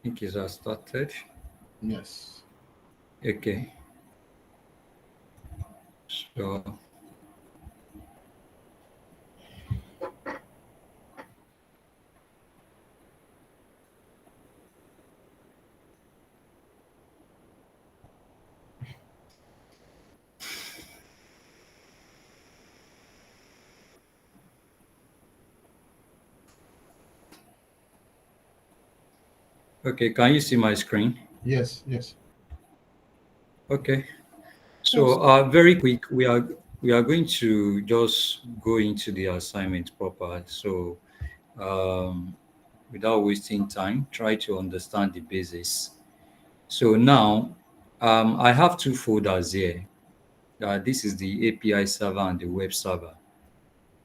think it has started. Yes. Okay. So okay, can you see my screen? Yes. Yes. Okay. Yes. So very quick, we are going to just go into the assignment proper. So um, without wasting time, try to understand the basis. So now I have two folders here. This is the API server and the web server.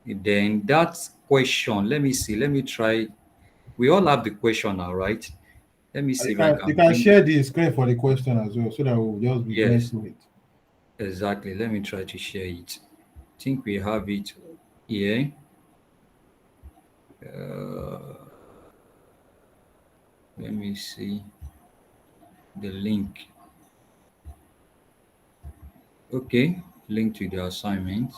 Then that question, let me see, let me try. We all have the question now, right? Let me see if I You can can bring. share the screen for the question as well, so that we'll just be going Yes, through it. exactly. Let me try to share it. I think we have it here. Uh, Let me see the link. Okay, link to the assignment.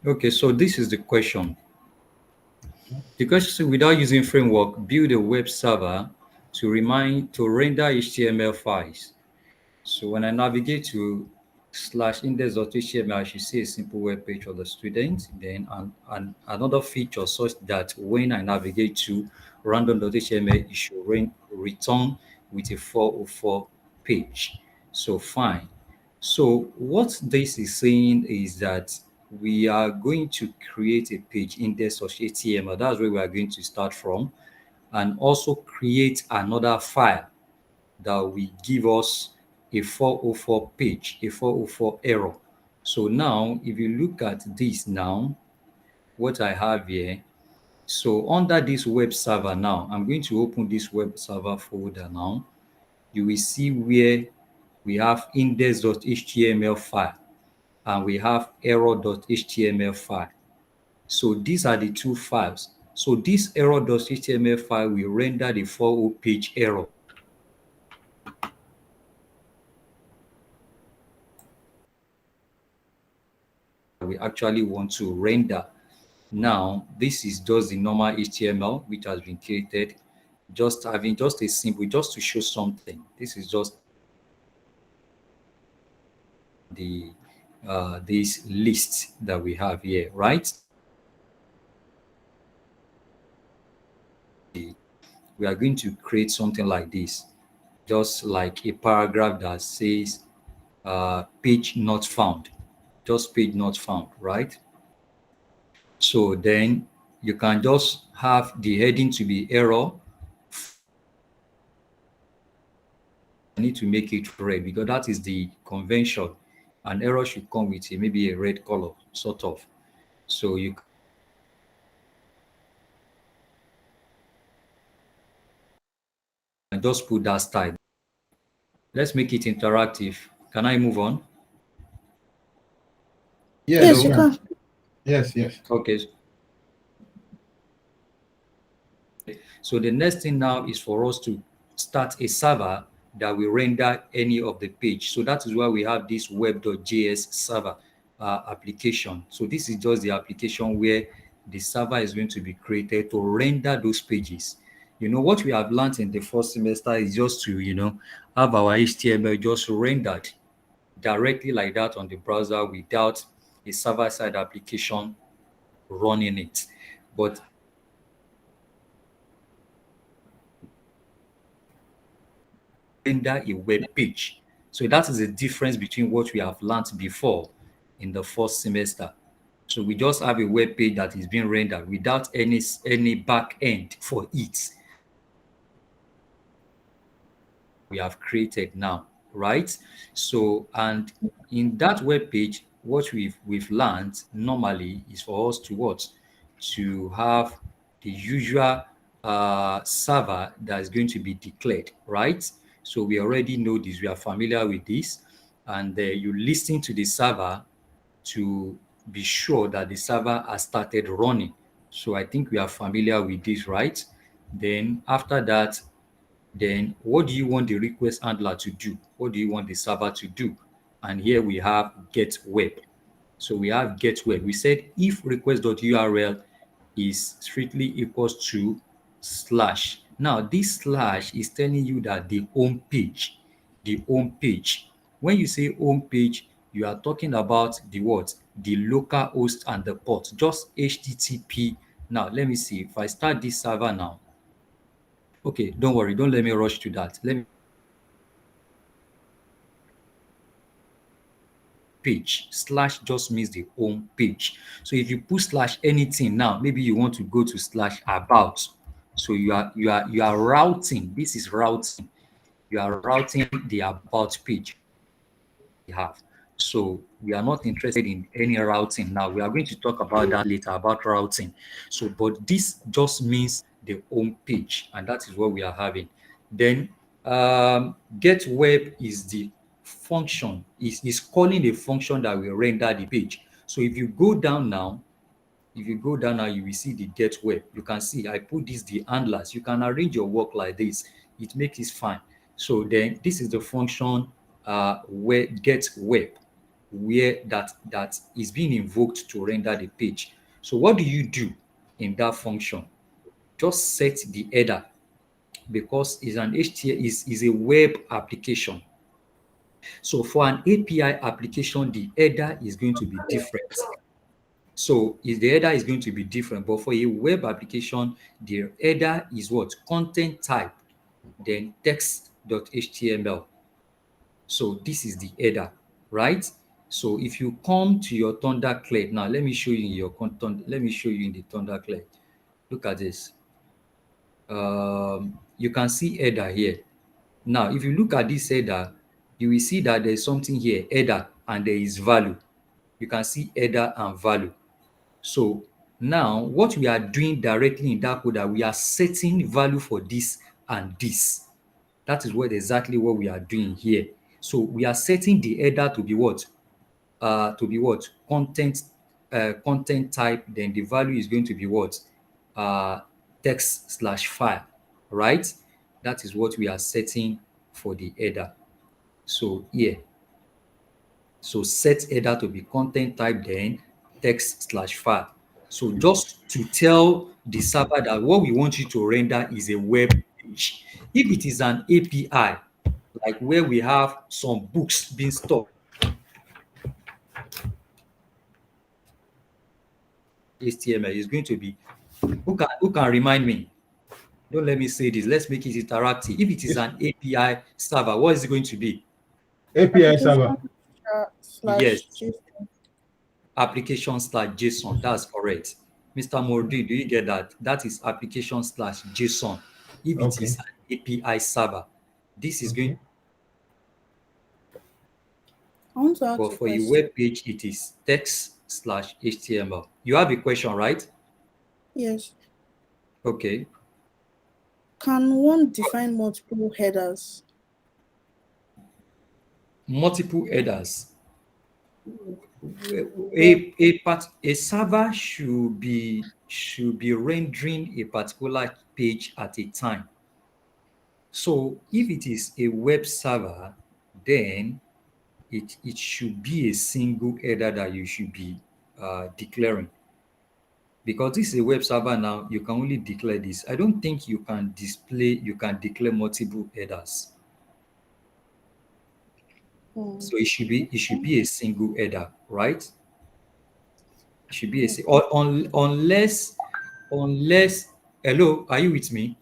Okay, so this is the question. The question is, without using framework, build a web server to render HTML files. So when I navigate to /index.html, I should see a simple web page for the student. Then another feature such that when I navigate to random.html, it should return with a 404 page. So fine. So what this is saying is that we are going to create a page index.html. That's where we are going to start from, and also create another file that will give us a 404 page, a 404 error. So now, if you look at this now, what I have here, so under this web server now, I'm going to open this web server folder now. You will see where we have index.html file and we have error.html file. So these are the two files. So this error.html file will render the 404 page error. We actually want to render. Now, this is just the normal HTML which has been created, just having just a simple, just to show something. This is just the this list that we have here, right? We are going to create something like this, just like a paragraph that says page not found, just page not found, right? So then you can just have the heading to be error. I need to make it red because that is the convention. An error should come with maybe a red color, sort of. So you can just put that style. Let's make it interactive. Can I move on? Yes, Yes, you you Hello? can. can. Yes, yes. Okay. So the next thing now is for us to start a server that will render any of the page. So that is why we have this web.js server application. So this is just the application where the server is going to be created to render those pages. You know, what we have learned in the first semester is just to, have our HTML just rendered directly like that on the browser without a server-side application running it. But render a web page. So that is the difference between what we have learned before in the first semester. So we just have a web page that is being rendered without any back end for it. We have created now, right? So, and in that web page, what we've learned normally is for us to what, to have the usual server that is going to be declared, right? So we already know this, we are familiar with this. and you listen to the server to be sure that the server has started running. So I think we are familiar with this, right? Then after that, then what do you want the request handler to do? What do you want the server to do? And here we have get web. So we have get web. We said if request.url is strictly equals to slash. Now this slash is telling you that the home page, when you say home page, you are talking about the what? The local host and the port, just HTTP. Now let me see if I start this server now. Okay, don't worry, don't let me rush to that. Let me page. Slash just means the home page. So if you put slash anything now, maybe you want to go to slash about. So you are routing. This is routing. You are routing the about page we have. So we are not interested in any routing now. We are going to talk about that later about routing. So, but this just means the home page, and that is what we are having. Then get web is the function, is calling a function that will render the page. So if you go down now, you will see the get web. You can see I put this the handlers. You can arrange your work like this. It makes it fine. So then this is the function where get web, where that is being invoked to render the page. So what do you do in that function? Just set the header, because it's an HTML is a web application. So for an API application, the header is going to be different. So the header is going to be different, but for a web application, the header is what? Content type, then text.html. So this is the header, right? So if you come to your Thundercled, now let me show you in your content. Let me show you in the Thundercled. Look at this. You can see header here. Now, if you look at this header, you will see that there's something here, header, and there is value. You can see header and value. So now what we are doing directly in that code, we are setting value for this and this. That is exactly what we are doing here. So we are setting the header to be what? Content type. Then the value is going to be what? Text/file, right? That is what we are setting for the header. So here, so set header to be content type, then text/file. So just to tell the server that what we want you to render is a web page. If it is an API, like where we have some books being stored, HTML is going to be, who can remind me? Don't let me say this. Let's make it interactive. If it is an API server, what is it going to be? API server. Yes. /JSON. Application/JSON. That's correct. Mr. Mordi, do you get that? That is application/JSON. If it is an API server, this is going. I want to ask But a for a question. web page, it is text/HTML. You have a question, right? Yes. Okay. Can one define multiple headers? Multiple headers. A server should be rendering a particular page at a time. So if it is a web server, then it should be a single header that you should be declaring. Because this is a web server now, you can only declare this. I don't think you can declare multiple headers. So it should be a single header, right? It should be unless hello, are you with me?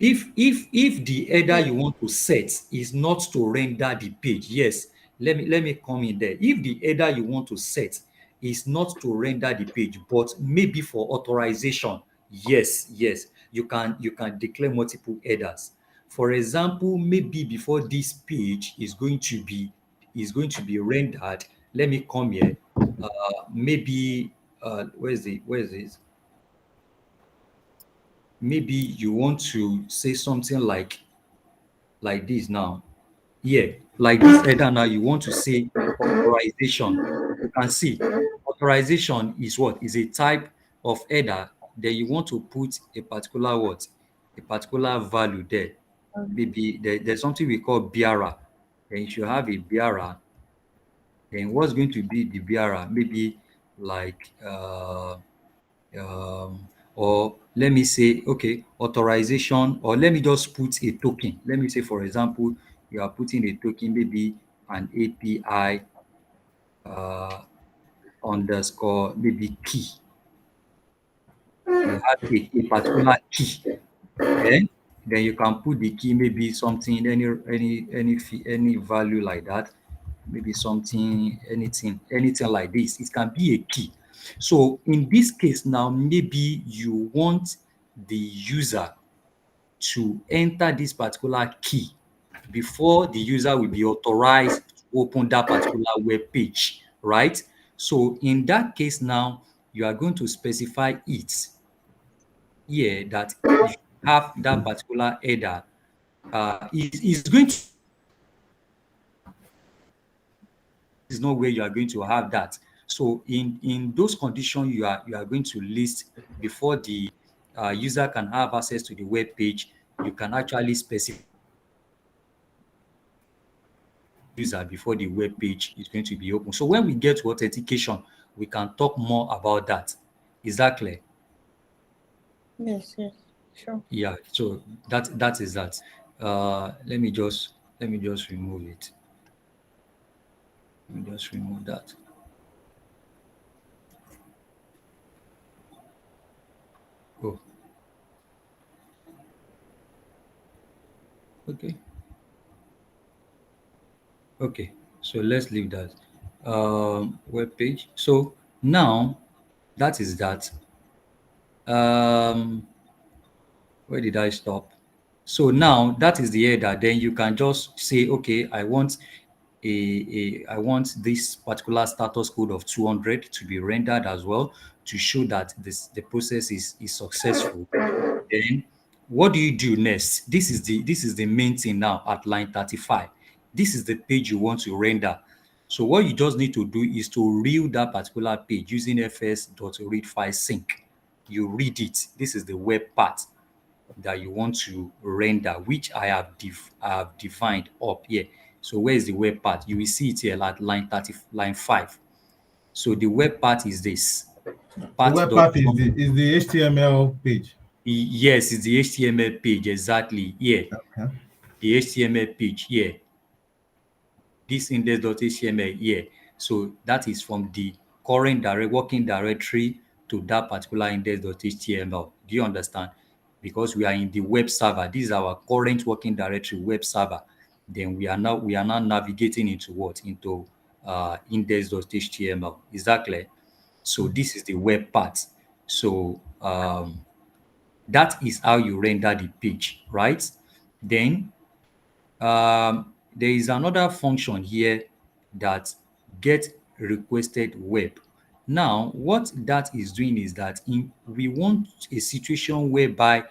If the header you want to set is not to render the page, yes, let me come in there. If the header you want to set is not to render the page, but maybe for authorization, yes, you can declare multiple headers. For example, maybe before this page is going to be rendered, let me come here. Maybe where is this? Maybe you want to say something like this now. Yeah, like this header now, you want to say authorization. You can see authorization is what? Is a type of header. Then you want to put a particular what? A particular value there. Maybe there's something we call bearer. Then you should have a bearer. Then what's going to be the bearer? Maybe like or let me say, okay, authorization, or let me just put a token. Let me say, for example, you are putting a token, maybe an API underscore maybe key. You have a particular key. Then you can put the key, maybe something, any value like that, maybe something, anything like this. It can be a key. So in this case now, maybe you want the user to enter this particular key before the user will be authorized to open that particular web page, right? So in that case now, you are going to specify it here that you have that particular header. Is going to is not where you are going to have that. So in those conditions, you are going to list before the user can have access to the web page. You can actually specify user before the web page is going to be open. So when we get to authentication, we can talk more about that. Is that clear? Yes, yes, sure. Yeah. So that is that. Let me just remove it. Let me just remove that. Oh, okay. Okay. So let's leave that web page. So now that is that. Um, where did I stop? So now that is the header. Then you can just say, okay, I want this particular status code of 200 to be rendered as well to show that the process is successful. Then what do you do next? This is the main thing now at line 35. This is the page you want to render. So what you just need to do is to read that particular page using fs.readFileSync. You read it. This is the web part that you want to render, which I have defined up here. So where is the web part? You will see it here at line 30, line 5. So the web part is this. The web part is Part.com. the HTML page. Yes, it's the HTML page, exactly. Yeah, Okay. the HTML page, yeah. This index.html, yeah. So that is from the current working directory to that particular index.html. Do you understand? Because we are in the web server. This is our current working directory web server. Then we are now navigating into what? Into index.html. Is that clear? So this is the web part. So that is how you render the page, right? Then there is another function here that get requested web. Now, what that is doing is that we want a situation whereby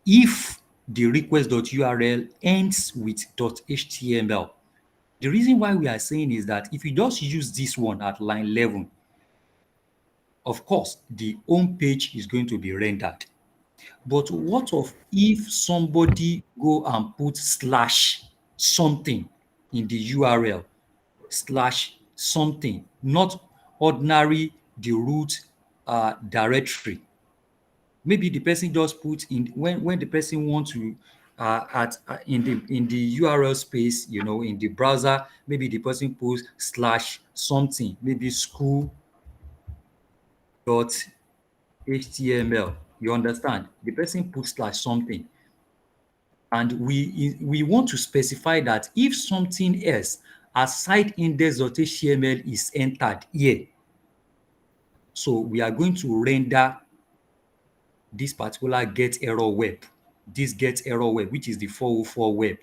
if the request.url ends with .html, the reason why we are saying is that if you just use this one at line 11, of course, the home page is going to be rendered. But what of if somebody go and put slash something in the URL, slash something, not ordinary the root directory. Maybe the person just put in when the person wants to at in the URL space, in the browser, maybe the person puts slash something, maybe school dot HTML. You understand? The person puts slash something. And we want to specify that if something else aside index.html is entered here, so we are going to render this particular get error web, which is the 404 web,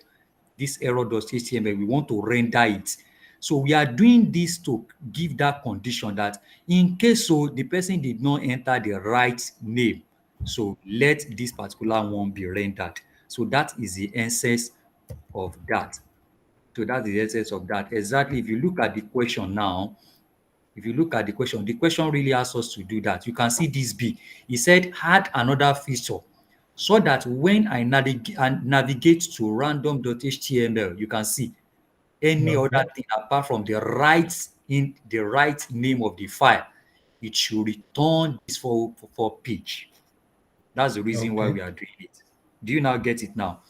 this error.html, we want to render it. So we are doing this to give that condition that in case so the person did not enter the right name, so let this particular one be rendered. So that is the essence of that. So that's the essence of that. Exactly. If you look at the question now, the question really asks us to do that. You can see this B. It said add another feature so that when I navigate to random.html, you can see any Okay. other thing apart from the right name of the file, it should return this for page. That's the reason why Okay. we are doing it. Do you now get it now?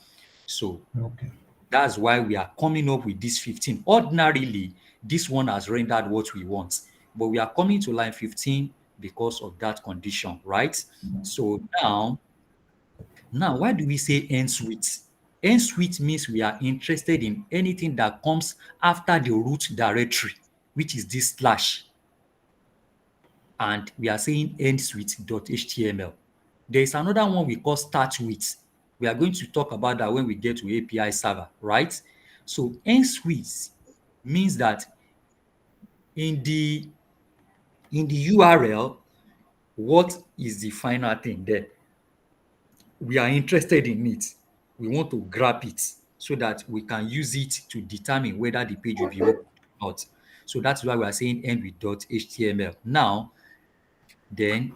So Okay. that's why we are coming up with this 15. Ordinarily, this one has rendered what we want, but we are coming to line 15 because of that condition, right? So now why do we say ends with? Ends with means we are interested in anything that comes after the root directory, which is this slash, and we are saying ends with .html. There is another one we call start with. We are going to talk about that when we get to API server, right? So ends with means that in the URL, what is the final thing there? We are interested in it. We want to grab it so that we can use it to determine whether the page will be open or not. So that's why we are saying end with .html. Now, then,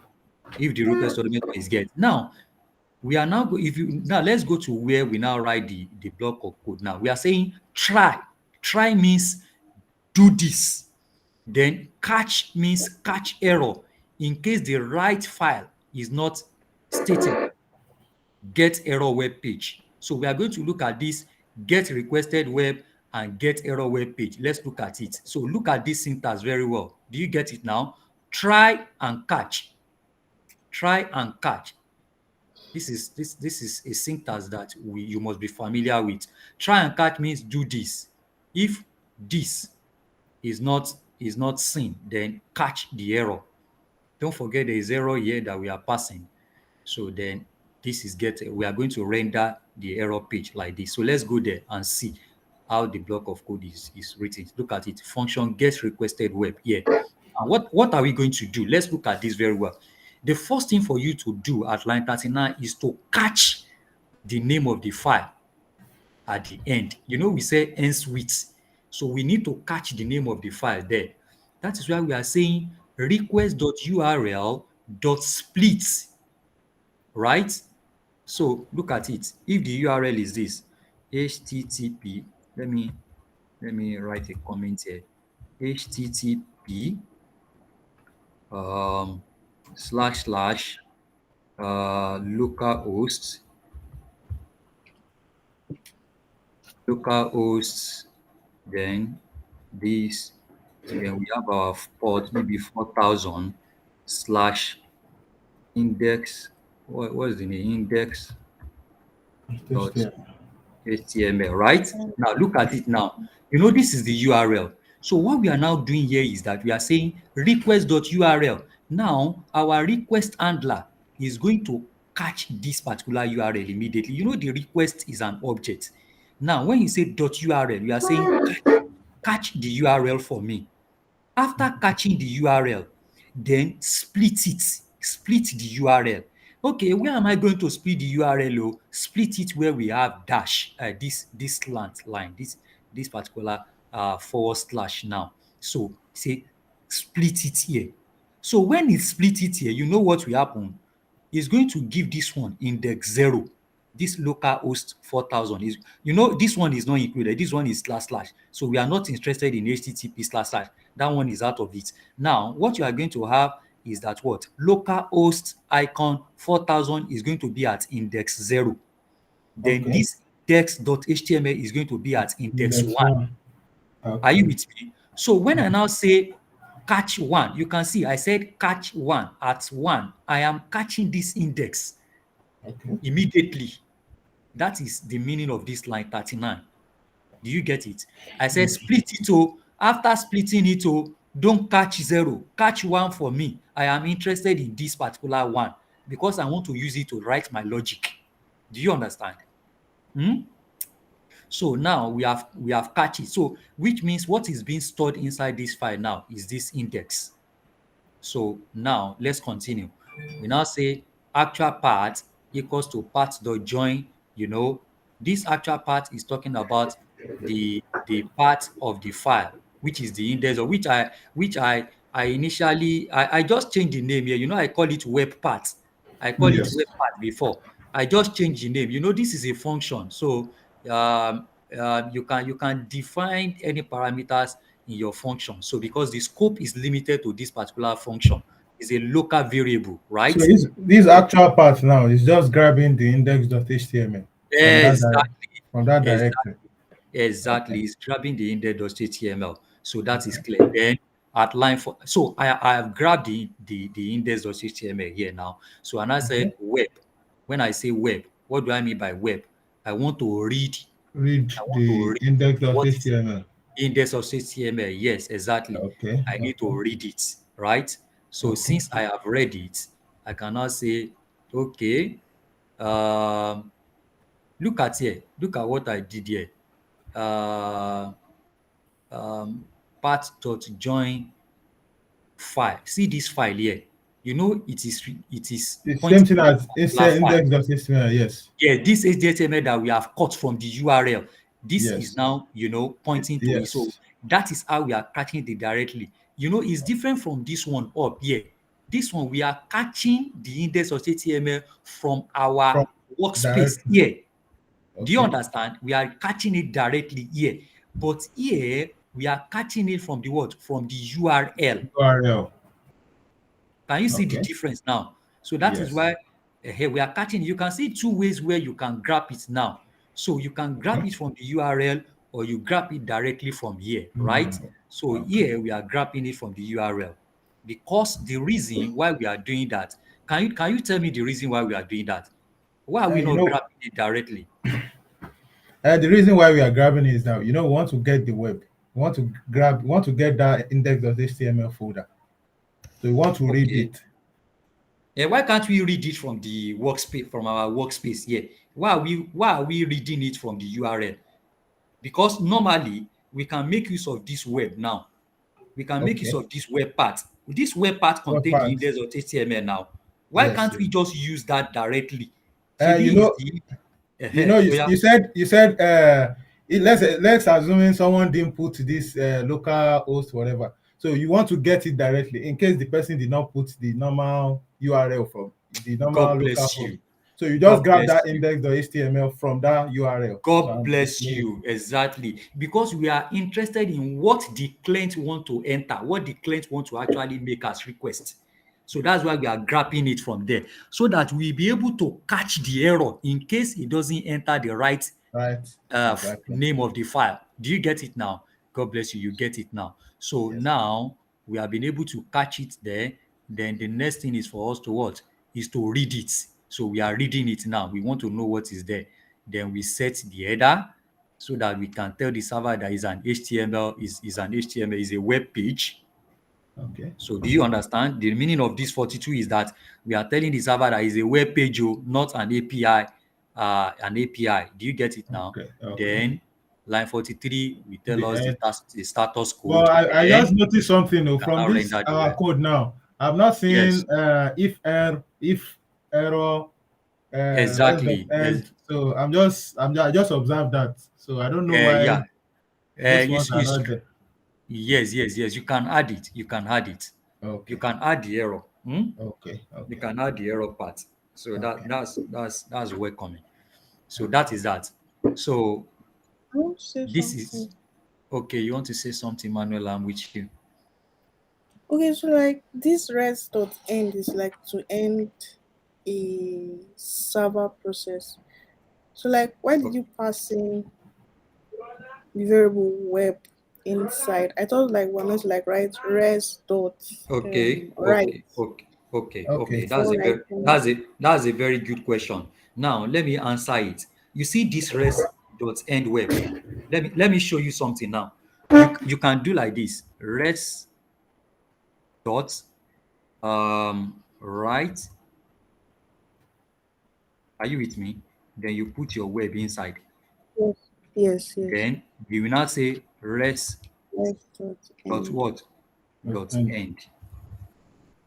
if the request document is get. Now, we are now let's go to where we now write the block of code. Now we are saying try means do this, then catch means catch error in case the right file is not stated, get error web page. So we are going to look at this get requested web and get error web page. Let's look at it. So look at this syntax very well. Do you get it now? Try and catch. Try and catch. This is a syntax that you must be familiar with. Try and catch means do this. If this is not seen, then catch the error. Don't forget there is error here that we are passing. So then we are going to render the error page like this. So let's go there and see how the block of code is written. Look at it. Function get requested web here. And what are we going to do? Let's look at this very well. The first thing for you to do at line 39 is to catch the name of the file at the end. We say ends with. So we need to catch the name of the file there. That is why we are saying request.url.split, right? So look at it. If the URL is this, http, let me write a comment here. http slash slash localhost, then this, then we have our port, maybe 4000 slash index. What is the name? Index dot HTML. HTML, right? Now look at it now. This is the URL. So what we are now doing here is that we are saying request.url. Now our request handler is going to catch this particular URL immediately. The request is an object. Now when you say .url, you are saying catch the URL for me. After catching the URL, then split the URL. Okay, where am I going to split the URL? Split it where we have dash, this slant line, this particular forward slash now. So say split it here. So when it split it here, you know what will happen? It's going to give this one index 0. This localhost 4000 is, this one is not included. This one is slash slash. So we are not interested in HTTP slash slash. That one is out of it. Now, what you are going to have is that what? Localhost icon 4000 is going to be at index 0. Then Okay. this index.html is going to be at index Index 1. one. Are you Okay. with me? So when I now say catch 1, you can see I said catch 1 at 1. I am catching this index Okay. immediately. That is the meaning of this line 39. Do you get it? I said split it. After splitting it, don't catch 0. Catch 1 for me. I am interested in this particular one because I want to use it to write my logic. Do you understand? So now we have catch it. So which means what is being stored inside this file now is this index. So now let's continue. We now say actual path equals to path.join, This actual part is talking about the part of the file, which is the index, or which I initially I just changed the name here. I call it web part. I call it Yes. web part before. I just changed the name. This is a function. So you can define any parameters in your function. So because the scope is limited to this particular function, is a local variable, So right? this So actual part now is just grabbing the index.html from exactly, from that directory. exactly, Okay. exactly. It's grabbing the index.html. So that is clear. Then at line four, so I have grabbed the index.html here now. So and I Okay. say web. When I say web, what do I mean by web? I want to read. Read I want to the read what is index.html. index of HTML. Yes, exactly. Okay. I need to Okay. read it, right? So Okay. since I have read it, I can now say, okay, um, look at here. Look at what I did here. Uh, um, part.join file. See this file here. It is The same pointing thing to a as particular file. index.html. Yes. Yeah, this HTML that we have cut from the URL, this is Yes. now, pointing to it. So Yes. that is how we are catching it directly. It's different from this one up here. This one, we are catching the index of HTML from our From workspace directly. here. Do you Okay. understand? We are catching it directly here. But here, we are catching it from the what? From the URL. URL. Can you see the Okay. difference now? So that is Yes. why here we are catching. You can see two ways where you can grab it now. So you can grab Okay. it from the URL or you grab it directly from here, right? URL. So Okay. here we are grabbing it from the URL because the reason why we are doing that. Can you tell me the reason why we are doing that? Why are we You not know, grabbing it directly? the reason why we are grabbing it is now, we want to get the web. We want to get that index.html folder. So we want to read Okay. it. And why can't we read it from the workspace from our workspace here? Why are we reading it from the URL? Because normally we can make use of this web now. We can make use Okay. of this web part. This web part What contain the part? index of HTML now. Why Yes. can't Yes. we just use that directly? You Shebi is know, the you, oh yeah, you said let's assuming someone didn't put this local host whatever. So you want to get it directly in case the person did not put the normal URL from the normal God local bless host. you. So you just God grab bless that you. index.html from that URL. So God I'm bless explaining. you. Exactly. Because we are interested in what the client want to enter, what the client want to actually make as request. So that's why we are grabbing it from there so that we'll be able to catch the error in case it doesn't enter the right Right. Exactly. name of the file. Do you get it now? God bless you. You get it now. So Yes. now we have been able to catch it there. Then the next thing is for us to what? Is to read it. So we are reading it now. We want to know what is there. Then we set the header so that we can tell the server that is an HTML, is an HTML, is a web page. Okay. So do you understand? The meaning of this 42 is that we are telling the server that is a web page, not an API. An API. Do you get it now? Okay. Okay. Then line 43 will tell The us end. the status But code. I Then just noticed something we can from now this render the our web. code now. I'm not Yes, seeing if error s dot exactly. end. So I just observed that. So I don't know why Yeah. those ones It's, are it's not true. there. Yes, yes, yes. You can add it. You can add it. You Okay. can add the error. Okay. You Okay. can add the error part. So Okay. that's welcoming. So that Okay. is that. So I want to say this is something. okay. You want to say something, Manuel? I'm with you. Okay, so like this rest dot end is like to end a server process. So like why did you pass in the variable web inside? I thought like we're meant to like write rest dot Okay, write okay, okay, okay, Okay. okay. That's before a very writing. that's a very good question. Now let me answer it. You see this rest dot end web. Let me show you something now. You can do like this. Rest dot right. Are you with me? Then you put your web inside. Yes, yes, yes. Then you will now say rest Rest dot dot end. what? That's Dot end. end.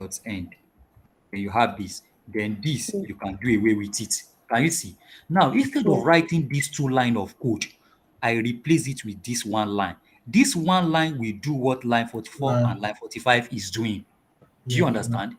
Dot end. Then you have this. Then this Yes. you can do away with it. Can you see? Now, instead of Yeah. writing these two line of code, I replace it with this one line. This one line will do what line 44 Right. and line 45 is doing. Do you Yeah. understand?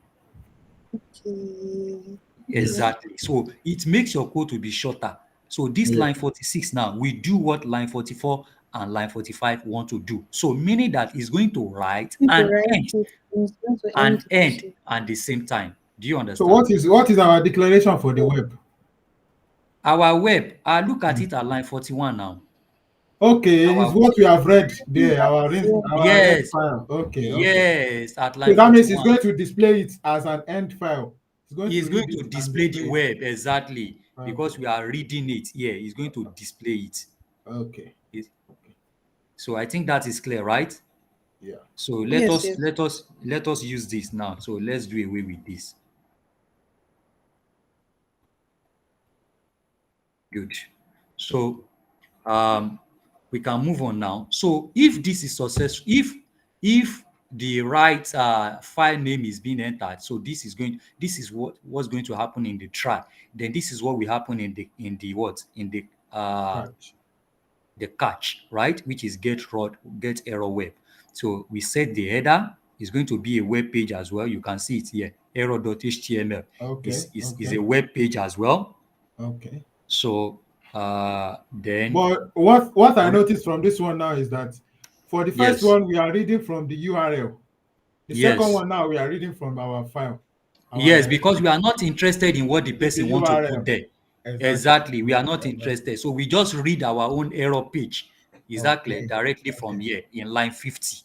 Okay. Yes. Exactly. So it makes your code to be shorter. So this Yeah. line 46 now, we do what line 44 and line 45 want to do. So meaning that it's going to write Going to write it, it's going to end and it. end at the same time. Do you So understand? what is our declaration for the web? Our web, I look at it at line 41 now. Okay, it's Our what we have read Yeah. there. Our red yes, file. Okay, okay. yes, at So line that means it's 41. going to display it as an end file. It's going to It's going read to it and display the display it. web exactly because Okay, we are reading it here. It's going to display it. okay, It- okay. So I think that is clear, right? Yeah. So Yes, yes. let us use this now. So let's do away with this. Good. So we can move on now. So if this is successful, if the right file name is being entered, so this is what's going to happen in the try. Then this is what will happen in the what Catch. the catch, right? Which is get error web. So we set the header is going to be a web page as well. You can see it here. Error.html Okay, is a okay, web page as well. okay. So then But what I noticed from this one now is that for the first yes, one we are reading from the URL. The second yes, one now we are reading from our file, yes, our because we are not interested in what the the person want to put URL. there. Exactly. Exactly, we are not Exactly. interested. So we just read our own error page exactly Okay. directly from Okay. here in line 50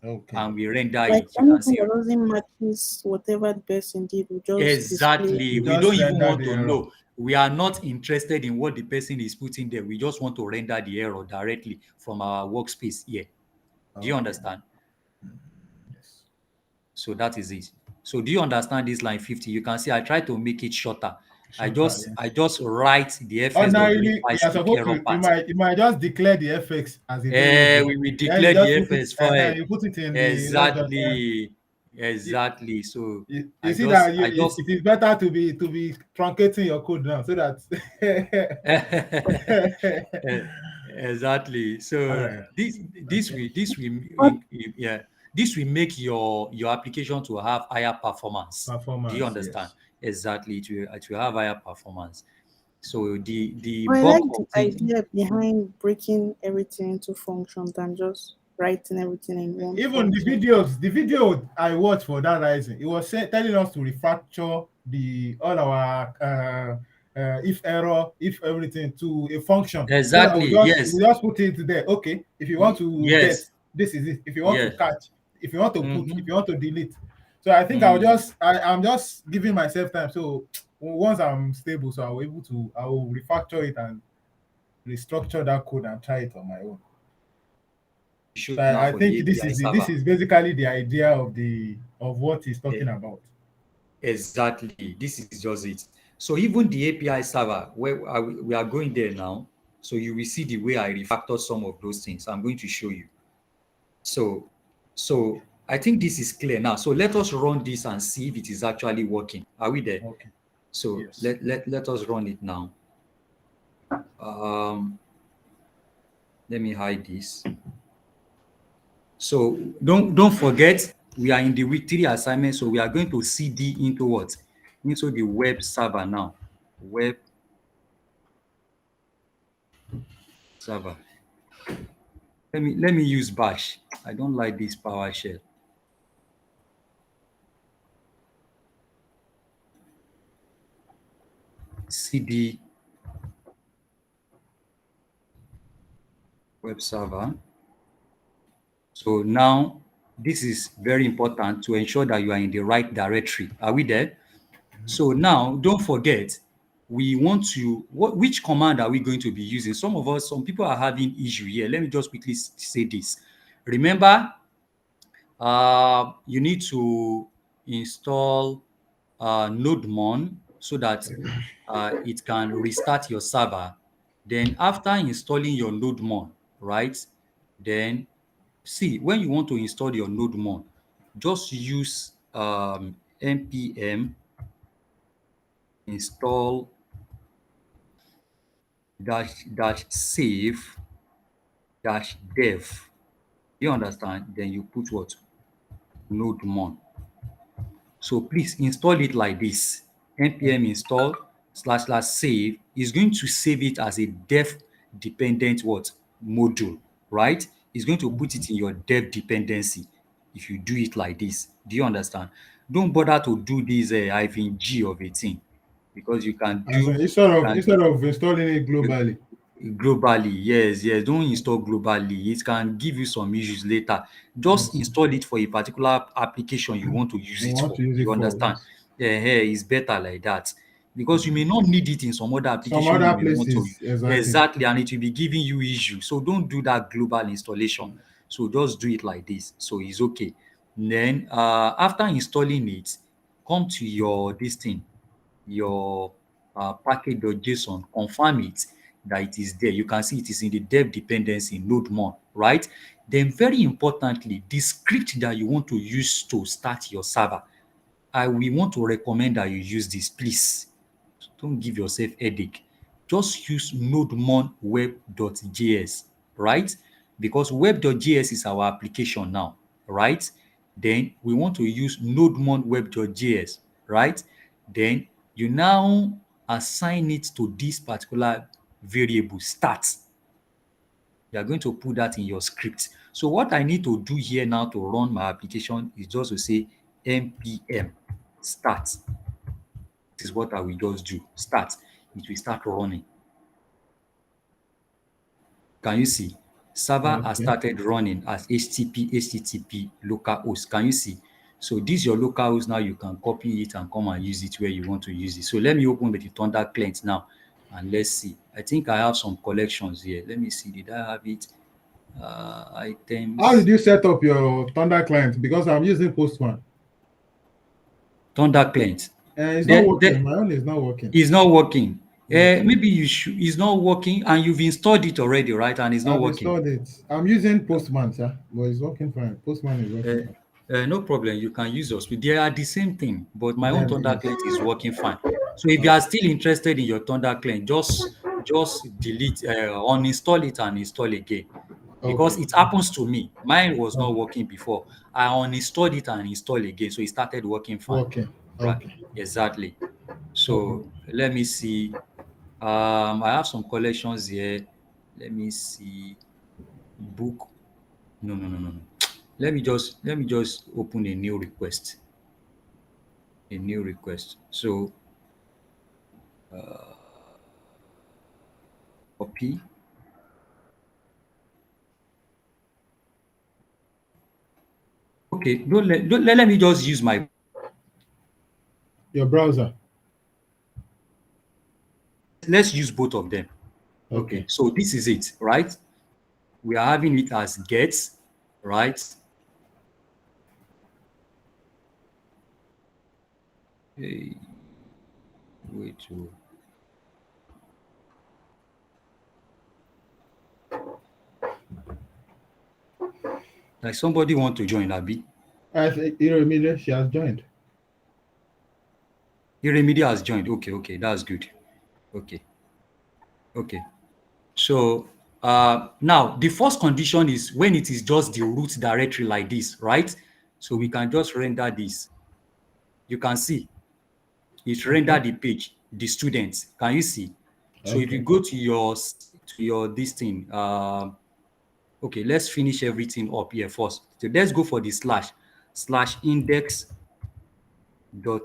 Okay. and we render Like it. You can anything see that doesn't matches whatever the person did, we just display. exactly. We We just don't even render want the to error. know. We are not interested in what the person is putting there. We just want to render the error directly from our workspace here. Do you Okay. understand? Yes. So that is it. So do you understand this line 50? You can see I try to make it shorter. Shorter, I yes. just write the fsw Ordinarily, file you are stick supposed error to part. you might just declare the fx as a variable. We will Then you declare just the put it fs file. you put it in the Exactly. you, Exactly. So you I see that I just it is better to be truncating your code now so that exactly. all So right. Okay. this will But yeah this will make your application to have higher performance. Do you Performance, understand? yes. Exactly. It will have higher performance. So the I like bulk the of things idea behind breaking everything into functions than just writing everything in one Even function. the video I watched for that rising, it was telling us to refactor the all our if error, if everything to a function, so that exactly. Yes. we just put it there. Okay, if you want to get, Yes. this is it. If you want to Yes. catch, if you want to put, if Mm-hmm. you want to delete. So I think I'm just giving myself time. So once I'm stable, so I will refactor it and restructure that code and try it on my own. Show So now I for the think API this server. is basically the idea of the of what he's talking Eh, about. Exactly. This is just it. So even the API server, where we are going there now. So you will see the way I refactor some of those things. I'm going to show you. So, so I think this is clear now. So let us run this and see if it is actually working. Are we there? Okay. So Yes. let us run it now. Um, let me hide this. So don't forget we are in the week 3 assignment. So we are going to CD into what? Into the web server now. Web server. Let me use Bash. I don't like this PowerShell. CD web server. So now this is very important to ensure that you are in the right directory. Are we there? So now don't forget, we want to, which command are we going to be using? Some people are having issue here. Let me just quickly say this. Remember, you need to install NodeMon so that it can restart your server. Then after installing your NodeMon, right? Then see, when you want to install your NodeMon, just use npm install dash save dash dev. You understand? Then you put what? Nodemon. So please install it like this. npm install / save is going to save it as a dev dependent what module, right? It's going to put it in your dev dependency if you do it like this. Do you understand? Don't bother to do this -g of a thing, because you can As in, do you can instead of installing it globally. globally. Yes, don't install globally, it can give you some issues later. Just Yes. install it for a particular application you want to use We it want for. to use it You for, understand? yes. It's better like that, because you may not need it in some other Some application you other may want to. places, exactly. Exactly, and it will be giving you issues. So don't do that global installation. So just do it like this, so it's okay. Then after installing it, come to your this thing, your package.json, confirm it that it is there. You can see it is in the dev dependency node-mon, right? Then very importantly, the script that you want to use to start your server, we want to recommend that you use this, please. Don't give yourself headache. Just use nodemon web.js, right? Because web.js is our application now, right? Then we want to use nodemon web.js, right? Then you now assign it to this particular variable start. You are going to put that in your script. So what I need to do here now to run my application is just to say npm start. This is what I will just do. Start. It will start running. Can you see? Server has Okay. started running as HTTP localhost. Can you see? So this your localhost. Now you can copy it and come and use it where you want to use it. So let me open with the Thunder client now and let's see. I think I have some collections here. Let me see. Did I have it? How did Items. you set up your Thunder client? Because I'm using Postman. Thunder client. It's not There, working. there My own is not working. is not working. Yes. Maybe you should. It's not working, and you've installed it already, right? And it's not I've working. installed it. I'm using Postman, sir, but it's working fine. Postman is working Uh, fine. no problem. You can use yours. They are the same thing, but my own Then Thunder yes. client is working fine. So if you are Okay. still interested in your Thunder client, just delete, uninstall it and install again, because Okay. it happens to me. Mine was not Okay. working before. I uninstalled it and installed again, so it started working fine. Working. Right? Okay. Exactly. No So problem. let me see. I have some collections here. Let me see. Book. No. Let me just open a new request. A new request. So copy. Okay, don't let me just use my. Your browser. Let's use both of them. Okay, Okay. so this is it, right? We are having it as get, right? Hey, wait to. Like somebody want to join Abi. I think Iremile, she has joined. Iremidi has joined. Okay, that's good. Okay, okay. So now the first condition is when it is just the root directory like this, right? So we can just render this. You can see it render Okay. the page, the students. Can you see? So if you Okay. go to your this thing, okay, let's finish everything up here first. So let's go for the slash index dot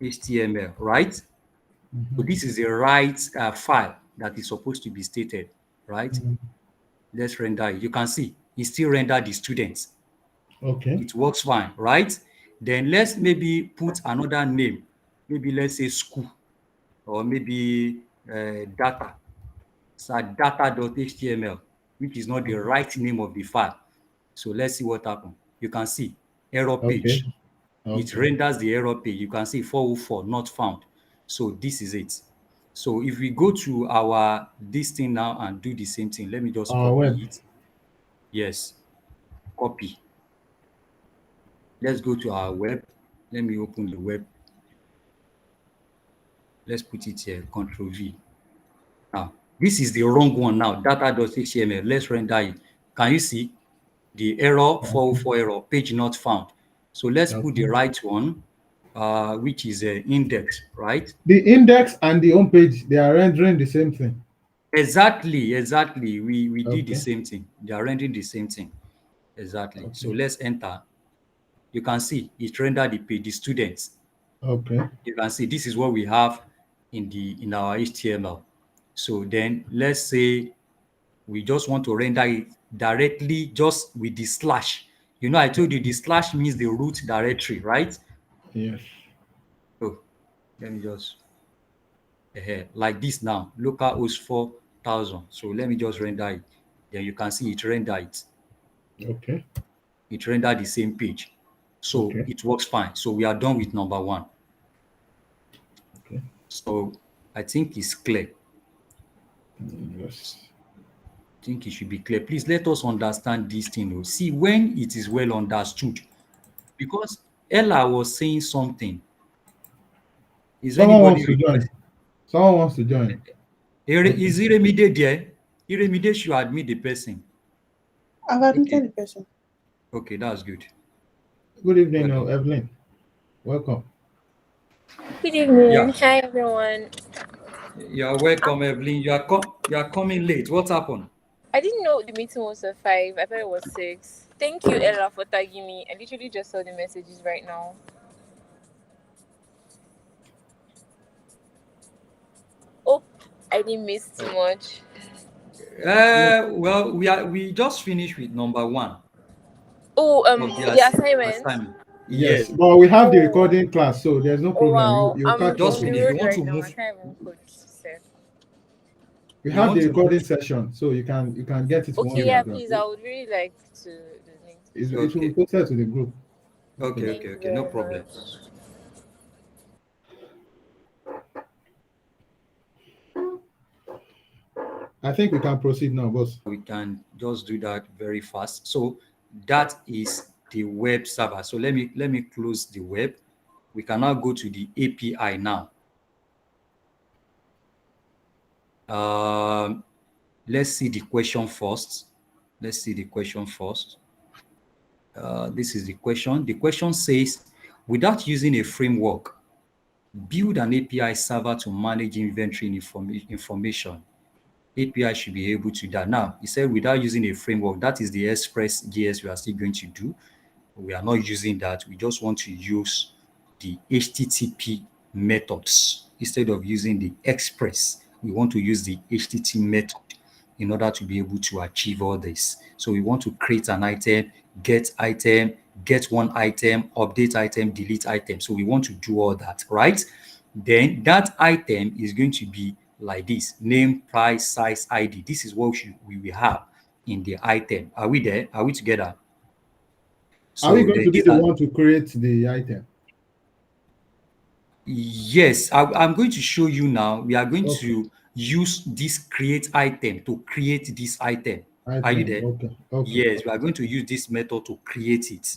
html, right? So Mhm. this is the right file that is supposed to be stated, right? Mhm. Let's render it. You can see it still render the students. Okay. It works fine, right? Then let's maybe put another name. Maybe let's say school, or maybe data. So data.html, which is not the Okay. right name of the file. So let's see what happened. You can see error Okay. page. It Okay. renders the error page. You can see 404 not found. So this is it. So if we go to our this thing now and do the same thing, let me just Web. copy it. Yes, copy. Let's go to our web. Let me open the web. Let's put it here, Control V. Now, This is the wrong one now, data.html. Let's render it. Can you see the error, 404 error, page not found? So let's put the right one, which is index, right? The index and the home page, they are rendering the same thing. Exactly. We did the Okay. same thing. They are rendering the same thing. Exactly. Okay. So let's enter. You can see it rendered the page, the students. Okay. You can see this is what we have in our HTML. So then let's say we just want to render it directly just with the slash. You know, I told you the slash means the root directory, right? Yes. So let me just like this now, localhost 4000. So let me just render it. Then you can see it render it. Okay. It rendered the same page. So Okay. it works fine. So we are done with number one. Okay. So I think it's clear. Yes. I think it should be clear. Please let us understand this thing. See, when it is well understood, because Ella was saying something. Is Someone anybody wants to join. request? Someone wants to join. Is Iremide there? Iremide should admit the person. I've Okay. admitted the person. Okay, that's good. Good evening, Welcome. Evelyn. Welcome. Good evening. Yeah. Hi, everyone. You're welcome, Evelyn. You are coming late. What happened? I didn't know the meeting was at 5. I thought it was 6. Thank you, Ella, for tagging me. I literally just saw the messages right now. Oh, I didn't miss too much. Well, we just finished with number one Oh, of the assignment. assignment. Yes, Yes. but we have the Oh. recording class, so there's no Oh, problem. wow. You I'm catch Just up on the with finish. it. We road want right to now. move. I can't even code. Sir. We You have want the to recording move. session, so you can get it from Okay, the yeah, background. please. I would really like to the link. It will Okay. be posted to the group. No Okay. problem. Thank you No very problem. much. I think we can proceed now, boss. We can just do that very fast. So that is the web server. So let me close the web. We can now go to the API now. Let's see the question first. This is the question. The question says, without using a framework, build an API server to manage inventory information. API should be able to do that. Now, he said without using a framework, that is the Express JS we are still going to do. We are not using that. We just want to use the HTTP methods instead of using the Express. We want to use the HTTP method in order to be able to achieve all this. So we want to create an item, get one item, update item, delete item. So we want to do all that, right? Then that item is going to be like this: name, price, size, ID. This is what we will have in the item. Are we there? Are we together? Are we So going to be these the are, one to create the item? yes, I'm going to show you now. We are going Okay. to use this create item to create this item. Are you Item. there? Okay. Okay. Yes, we are going to use this method to create it.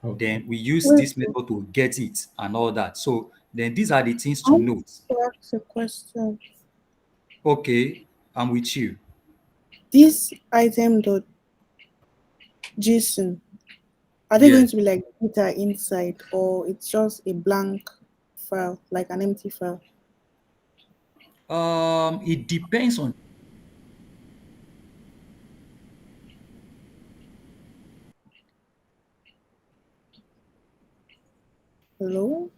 Okay. Then we use Wait, this method to get it and all that. So then these are the things I to want note. to ask a question. Okay, I'm with you. This item.json, are they going Yes. to be like data inside, or it's just a blank file, like an empty file? It depends on Hello?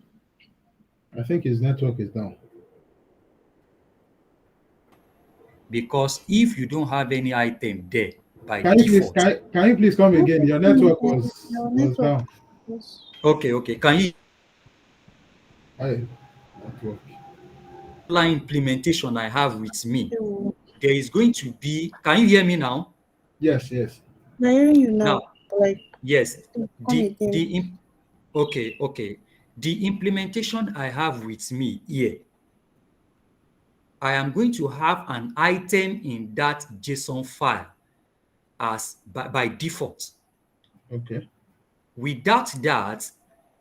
I think his network is down. because if you don't have any item there by Can you please default. can you please come again? Your network was down. Okay. Can you Hi. Network. line implementation I have with me? There is going to be, can you hear me now? Yes, yes. I'm hearing you now. Now, Like, yes. come again. Okay. The implementation I have with me here, I am going to have an item in that JSON file as by default. Okay. Without that,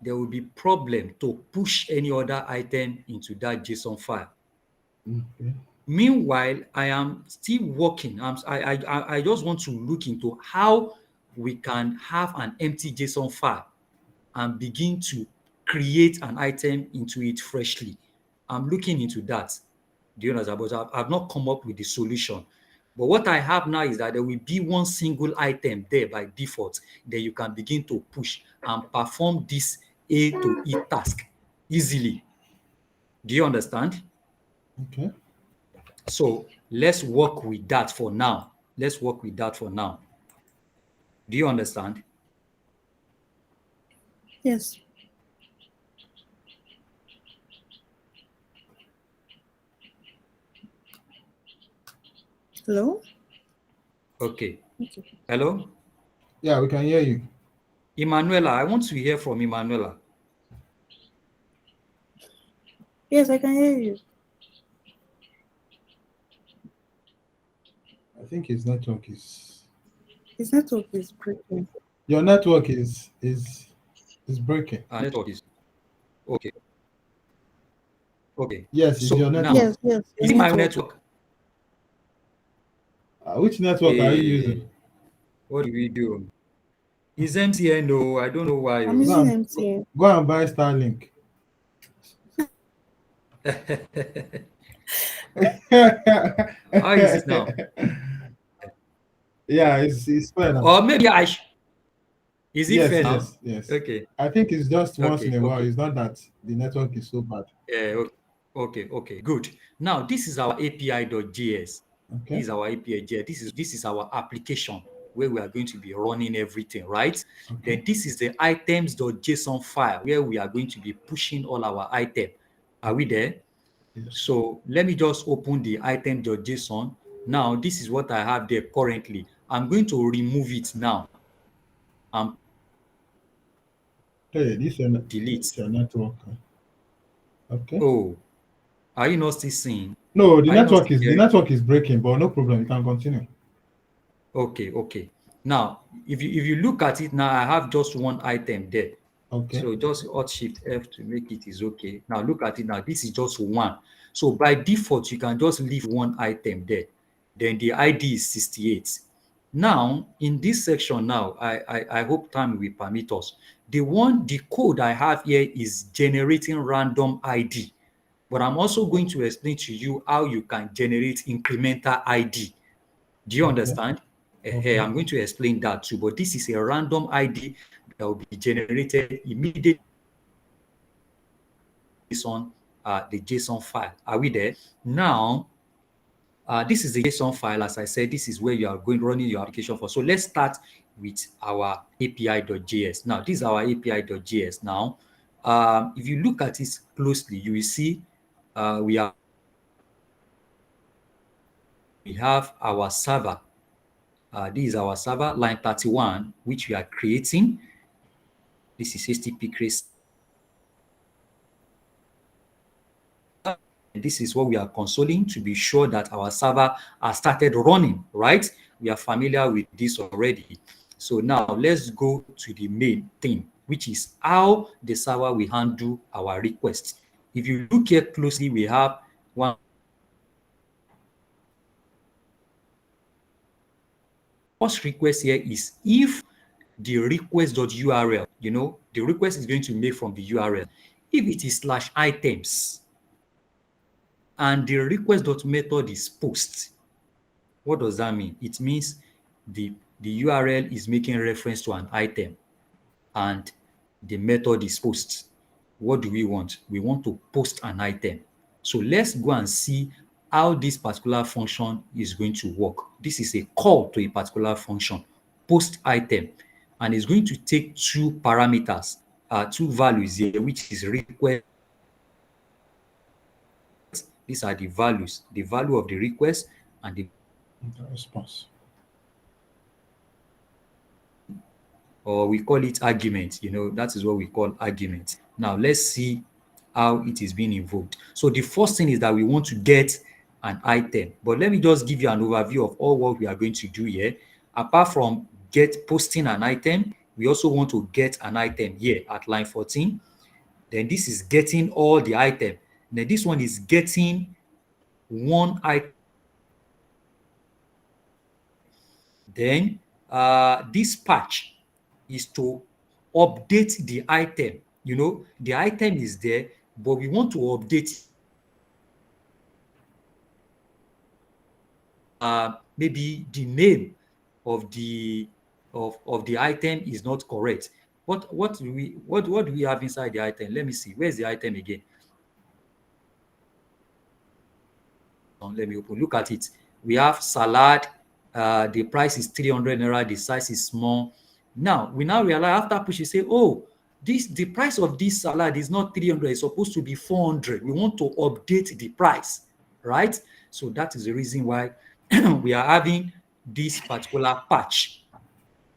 there will be problem to push any other item into that JSON file. Okay. Meanwhile, I am still working. I just want to look into how we can have an empty JSON file and begin to create an item into it freshly. I'm looking into that. Do you understand? But I've not come up with the solution. But what I have now is that there will be one single item there by default that you can begin to push and perform this A to E task easily. Do you understand? Okay. So let's work with that for now. Let's work with that for now. Do you understand? Yes. Hello? Okay. Okay. Hello? Yeah, we can hear you. Emanuela, I want to hear from Emanuela. Yes, I can hear you. I think his network is. His network is breaking. Your network is breaking. Network is okay. Okay. Yes, it's So your now, network. Yes, is it my network? Which network are you using? What do we do? Is MTN? No, I don't know why. I'm using MTN. Go and buy Starlink. How is it now? Yeah, it's fair now. Or maybe I should. Is it Yes, fair yes, now? yes. Okay. I think it's just once Okay, in a while. okay. It's not that the network is so bad. Okay, good. Now this is our API.js. Okay. This is our API.js. This is our application where we are going to be running everything, right? Okay. Then this is the items.json file where we are going to be pushing all our items. Are we there? Yes. So let me just open the item.json. Now this is what I have there currently. I'm going to remove it now. Hey, Delete. This your network. Okay. Oh, are you not still seeing? No, the Are you not network still is the hearing? network is breaking, but no problem. You can continue. Okay. Now, if you look at it now, I have just one item there. Okay. So just Alt Shift F to make it is okay. Now look at it now. This is just one. So by default, you can just leave one item there. Then the ID is 68. Now, in this section now, I hope time will permit us. The code I have here is generating random ID. But I'm also going to explain to you how you can generate incremental ID. Do you understand? Okay. I'm going to explain that too. But this is a random ID that will be generated immediately on the JSON file. Are we there? Now, this is the JSON file. As I said, this is where you are going running your application for. So let's start with our API.js. Now, this is our API.js. Now, if you look at it closely, you will see we have our server. This is our server, line 31, which we are creating. This is HTTP create. This is what we are consoling to be sure that our server has started running, right? We are familiar with this already. So now let's go to the main thing, which is how the server will handle our requests. If you look here closely, we have one. First request here is if the request.url, the request is going to make from the URL. If it is /items and the request.method is post, what does that mean? It means the URL is making reference to an item and the method is post. What do we want? We want to post an item. So let's go and see how this particular function is going to work. This is a call to a particular function, post item, and it's going to take two parameters, two values here, which is request. These are the values, the value of the request and the response. Or we call it argument. That is what we call argument. Now let's see how it is being invoked. So the first thing is that we want to get an item. But let me just give you an overview of all what we are going to do here. Apart from posting an item, we also want to get an item here at line 14. Then this is getting all the item. Then this one is getting one item. Then this patch is to update the item. You know, the item is there, but we want to update maybe the name of the item is not correct. What do we have inside the item? Let me see. Where's the item again? Let me open. Look at it. We have salad. The price is 300 naira. The size is small. Now we now realize after push, you say, oh, the price of this salad is not 300. It's supposed to be 400. We want to update the price, right? So that is the reason why we are having this particular patch.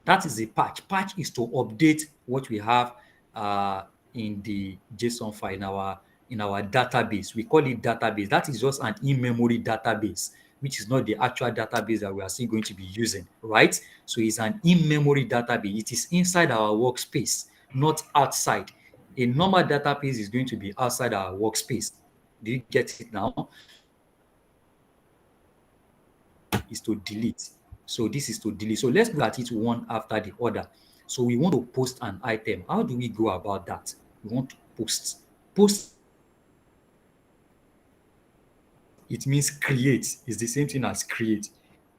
That is a patch. Patch is to update what we have in the JSON file in our database. We call it database. That is just an in-memory database, which is not the actual database that we are still going to be using, right? So it's an in-memory database. It is inside our workspace, not outside. A normal database is going to be outside our workspace. Do you get it now? Is to delete. So this is to delete. So let's look at it one after the other. So we want to post an item. How do we go about that? We want to post. Post, it means create. It's the same thing as create,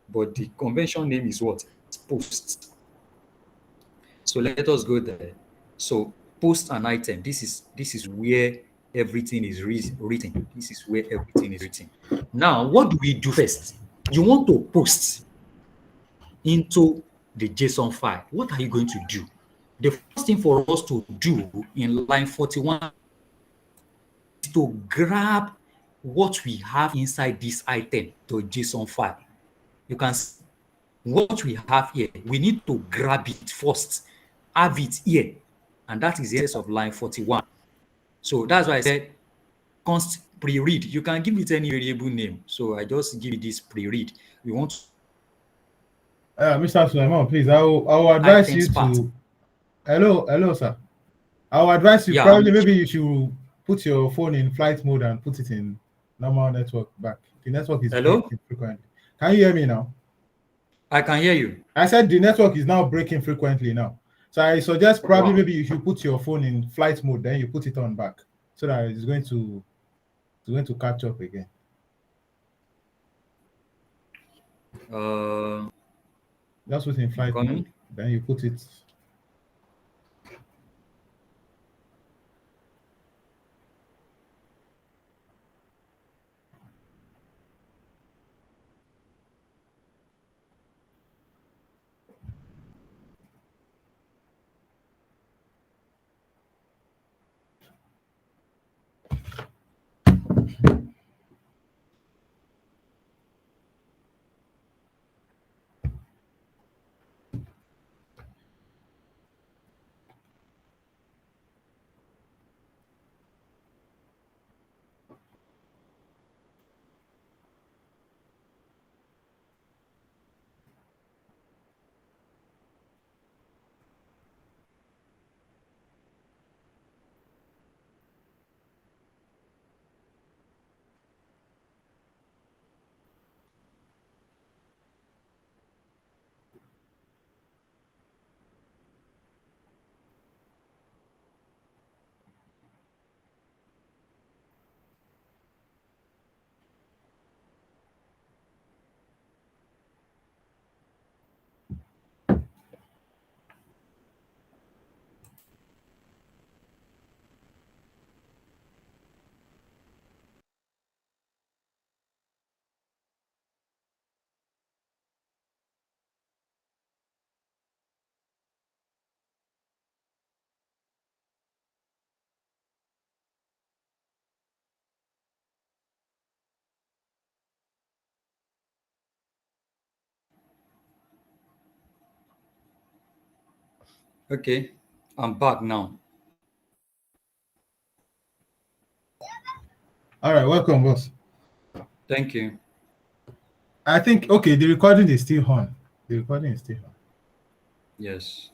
but the convention name is what? It's post. So let us go there. So post an item. This is where everything is written. This is where everything is written. Now, what do we do first? You want to post into the JSON file. What are you going to do? The first thing for us to do in line 41 is to grab what we have inside this item to JSON file. You can see what we have here. We need to grab it first, have it here, and that is the essence of line 41. So that's why I said const pre-read. You can give it any variable name. So I just give it this pre-read. We want Mr. Suleiman, please, I will advise you items part. to. Hello, sir. I will advise you, Yeah, probably maybe you should put your phone in flight mode and put it in normal network back. The network is hello? breaking frequently. Can you hear me now? I can hear you. I said the network is now breaking frequently now. So I suggest probably Wow. maybe you should put your phone in flight mode, then you put it on back so that it's going to catch up again. Just put it in flight mode, Coming. then you put it. Okay, I'm back now. All right, welcome, boss. Thank you. I think okay, the recording is still on. The recording is still on. Yes.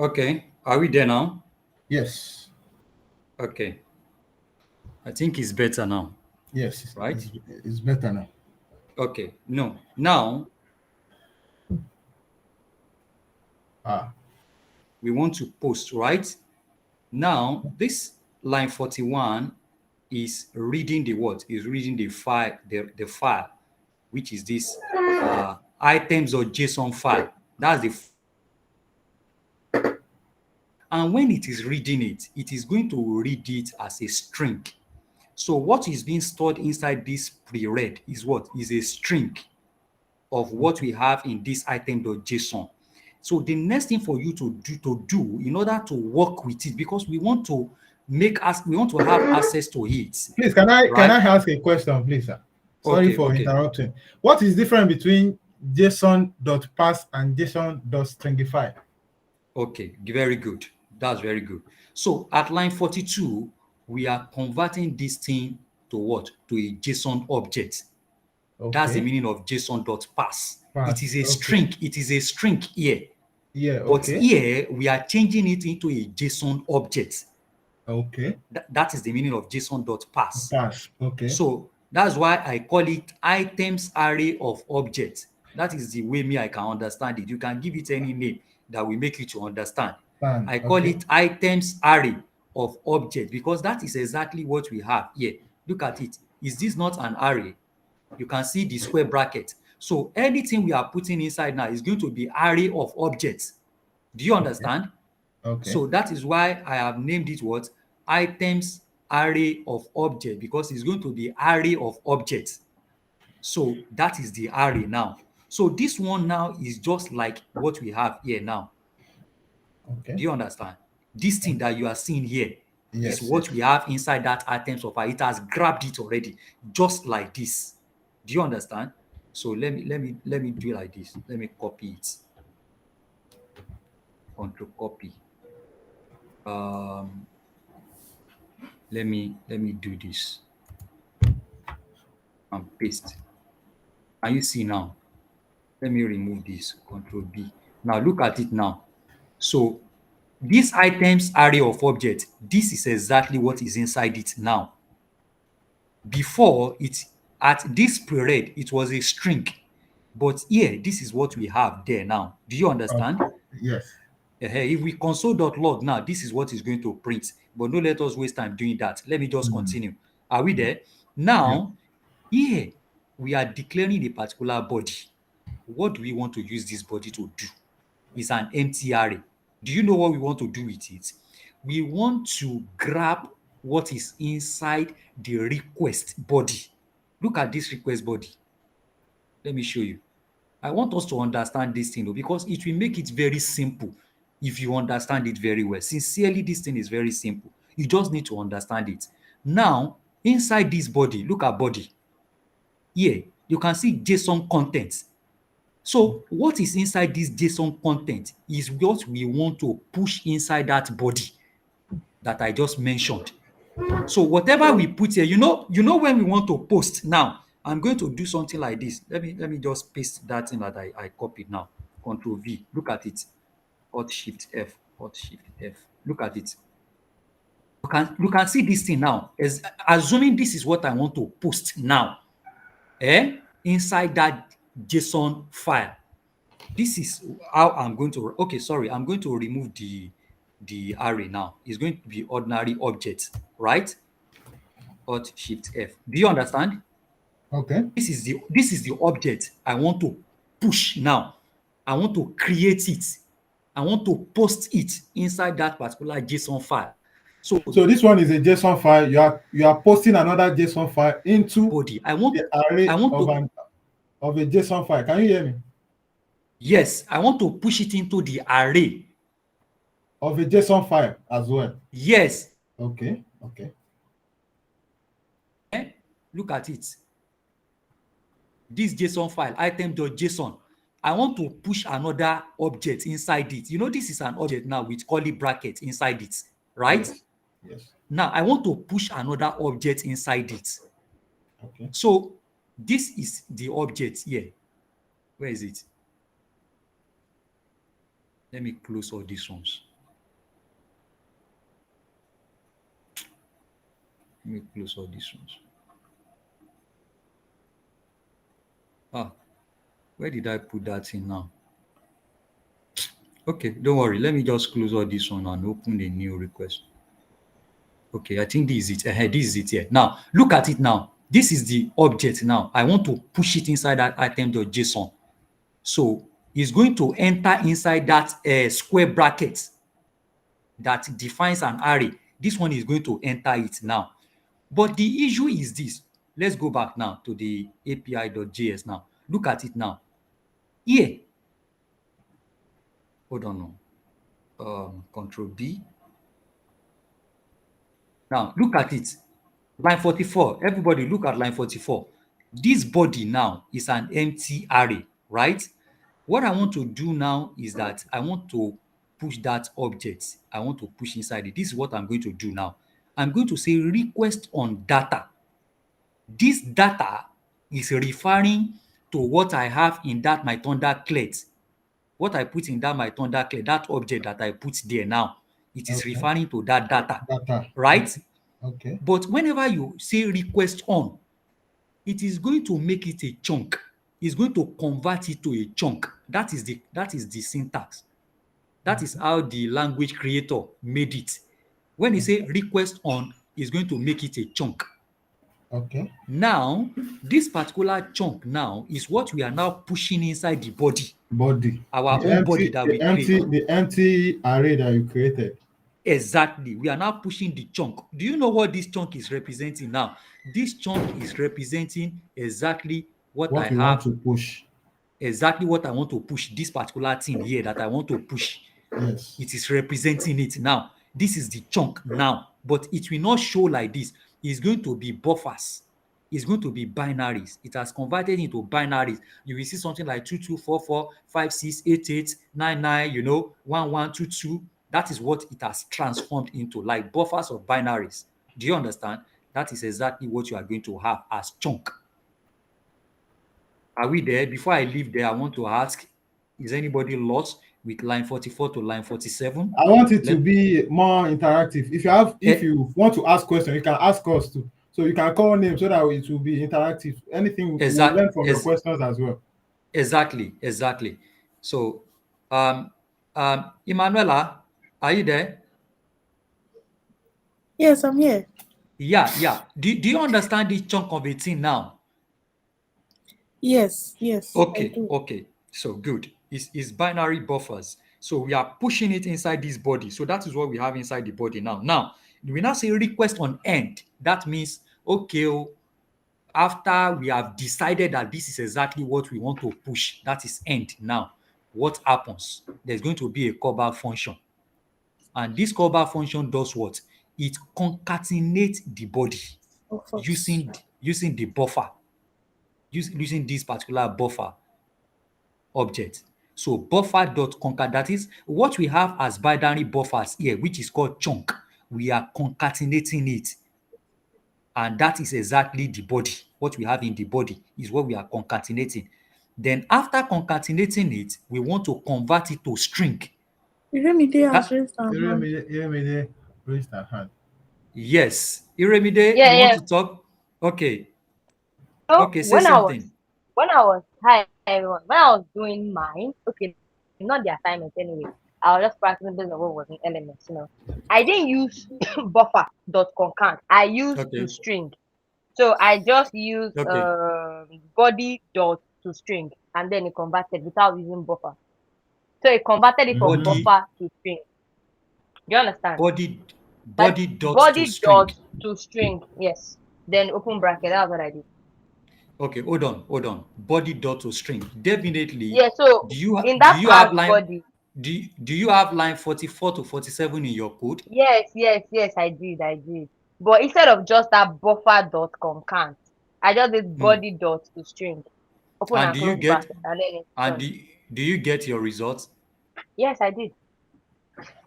Okay. Are we there now? Yes. Okay. I think it's better now, Yes. right? It's better now. Okay. No. Now Ah. we want to post, right? Now this line 41 is reading the what? Is reading the file, the file, which is this items or JSON file. That's the and when it is reading it, it is going to read it as a string. So what is being stored inside this pre-read is what? Is a string of what we have in this item.json. So the next thing for you to do in order to work with it, because we want to have access to it, Please, can I right? ask a question, please, sir? Sorry Okay, for okay, interrupting. What is different between JSON.parse and JSON.stringify? okay, very good. That's very good. So at line 42, we are converting this thing to what? To a JSON object. That's the Okay. meaning of JSON.parse. It is Parse. a Okay. string. It is a string here. Yeah. But Okay. here we are changing it into a JSON object. Okay. That is the meaning of JSON.parse. Parse. Okay. So that's why I call it items array of objects. That is the way me I can understand it. You can give it any name that will make you to understand. Fine. I call Okay. it items array of objects because that is exactly what we have here. Look at it. Is this not an array? You can see the square bracket. So anything we are putting inside now is going to be array of objects. Do you Okay. understand? Okay. So that is why I have named it what? Items array of object because it's going to be array of objects. So that is the array now. So this one now is just like what we have here now. Okay. Do you understand? This thing that you are seeing here is Yes. what Yes. we have inside that items of it has grabbed it already, just like this. Do you understand? So let me do it like this. Let me copy it. Control copy. Um, let me do this and paste. Can you see now? Let me remove this. Control B. Now look at it now. So this items array of objects, this is exactly what is inside it now. Before it at this period, it was a string, but here this is what we have there now. Do you understand? Okay. Yes. If we console.log now, this is what is going to print. But no, let us waste time doing that. Let me just continue. Are we there? Yeah. Now, here we are declaring a particular body. What do we want to use this body to do? It's an empty array. Do you know what we want to do with it? We want to grab what is inside the request body. Look at this request body. Let me show you. I want us to understand this thing because it will make it very simple if you understand it very well. Sincerely, this thing is very simple. You just need to understand it. Now, inside this body, look at body. Here, you can see JSON content. So what is inside this JSON content is what we want to push inside that body that I just mentioned. So whatever we put here, when we want to post now, I'm going to do something like this. Let me just paste that in that I copied now. Control V. Look at it. Alt Shift F. Alt Shift F. Look at it. You can see this thing now. Assuming this is what I want to post now. Inside that JSON file. This is how I'm going to. Okay, sorry. I'm going to remove the array now. It's going to be ordinary object, right? Alt Shift F. Do you understand? Okay. This is the object I want to push now. I want to create it. I want to post it inside that particular JSON file. So So this one is a JSON file. You are posting another JSON file into body. I want the array to of a JSON file. Can you hear me? yes, I want to push it into the array. Of a JSON file as well. Yes. Okay. Okay. Look at it. This JSON file, item.json. I want to push another object inside it. This is an object now with curly bracket inside it, right? Yes. Yes. Now, I want to push another object inside it. Okay. So, this is the object here. Where is it? Let me close all these ones. Let me close all these ones. Ah, where did I put that in now? Okay, don't worry. Let me just close all this one and open a new request. Okay, I think this is it. This is it here. Now, look at it now. This is the object now. I want to push it inside that item.json. So it's going to enter inside that square bracket that defines an array. This one is going to enter it now. But the issue is this. Let's go back now to the API.js now. Look at it now. Here. Hold on. Control B. Now, look at it. Line 44. Everybody look at line 44. This body now is an empty array, right? What I want to do now is that I want to push that object. I want to push inside it. This is what I'm going to do now. I'm going to say request on data. This data is referring to what I have in that my thundercled. What I put in that my thundercled, that object that I put there now, it is referring to that data, right? Okay. But whenever you say request on, it is going to make it a chunk. It's going to convert it to a chunk. That is the syntax. That is how the language creator made it. When you say request on, it's going to make it a chunk. Okay. Now, this particular chunk now is what we are now pushing inside the body. Our own body that we created. The empty array that you created. Exactly. We are now pushing the chunk. Do you know what this chunk is representing now? This chunk is representing exactly what I have. Want to push. Exactly what I want to push. This particular thing here that I want to push. Yes. It is representing it now. This is the chunk now, but it will not show like this. It's going to be buffers. It's going to be binaries. It has converted into binaries. You will see something like 2244, 5688, 99, 1122. That is what it has transformed into, like buffers of binaries. Do you understand? That is exactly what you are going to have as chunk. Are we there? Before I leave there, I want to ask, is anybody lost with line 44 to line 47? I want it to be more interactive. If you want to ask questions, you can ask us too. So you can call names so that it will be interactive. Anything we learn from your questions as well. Exactly. So, Emanuela, are you there? Yes, I'm here. Yeah. Do you understand this chunk of a thing now? Yes. Okay. So good. It's binary buffers. So we are pushing it inside this body. So that is what we have inside the body now. Now, we now say request on end. That means, okay, after we have decided that this is exactly what we want to push, that is end now. What happens? There's going to be a callback function. And this callback function does what? It concatenates the body using the buffer, using this particular buffer object. So buffer.concat, that is what we have as binary buffers here, which is called chunk. We are concatenating it. And that is exactly the body. What we have in the body is what we are concatenating. Then after concatenating it, we want to convert it to string. Iremide has raised her hand. Iremide raised her hand. Yes. Iremide, you want to talk? Okay. So okay, say something. Hi everyone. When I was doing mine, okay, not the assignment anyway. I was just practicing based on what was in elements, I didn't use buffer.concat. I used toString. So I just used body.toString, and then it converted without using buffer. So it converted it from buffer to string. Do you understand? Body.toString. Yes. Then open bracket. That's what I did. Okay, hold on. Body.toString. Definitely. Yeah. So do you have line? Body. Do you have line 44 to 47 in your code? Yes, I did. But instead of just that buffer.concat, I just did body.toString. Open and close bracket, and then do you get your results? Yes, I did.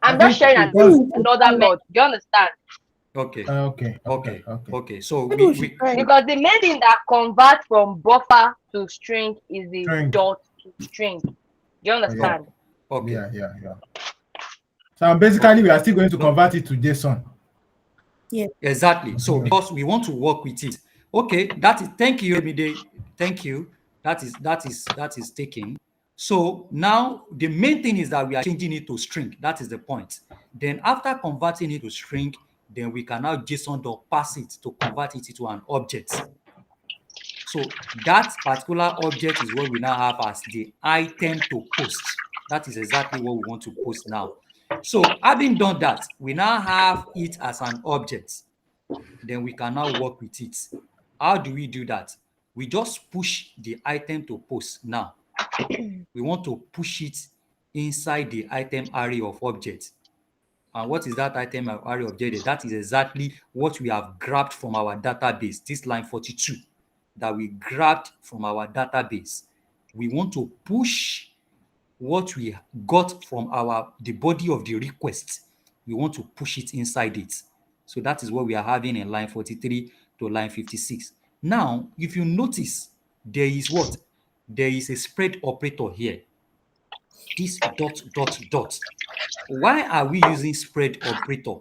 I'm just sharing another method. Do you understand? Okay. So because the main thing that converts from buffer to string is the dot to string. Do you understand? Okay. Yeah. So basically, we are still going to convert it to JSON. Yeah. Exactly. So because we want to work with it. Okay, that is, thank you, Remide. Thank you. That is taken. So now the main thing is that we are changing it to string. That is the point. Then after converting it to string, then we can now JSON dot pass it to convert it into an object. So that particular object is what we now have as the item to post. That is exactly what we want to post now. So having done that, we now have it as an object. Then we can now work with it. How do we do that? We just push the item to post now. We want to push it inside the item array of objects. And what is that item array object? That is exactly what we have grabbed from our database, this line 42 that we grabbed from our database. We want to push what we got from the body of the request. We want to push it inside it. So that is what we are having in line 43 to line 56. Now, if you notice, there is what? There is a spread operator here. This dot, dot, dot. Why are we using spread operator?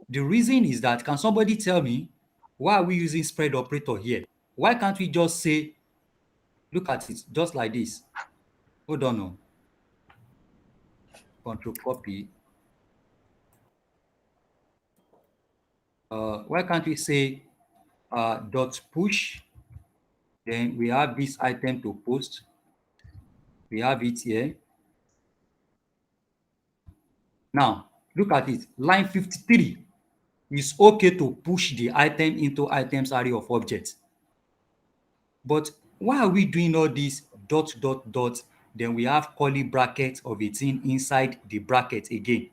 The reason is that, can somebody tell me why are we using spread operator here? Why can't we just say, look at it, just like this? Hold on, no. Control copy. Why can't we say dot push? Then we have this item to post. We have it here. Now, look at it. Line 53 is okay to push the item into items array of objects. But why are we doing all this dot, dot, dot? Then we have curly bracket of a thing inside the bracket again.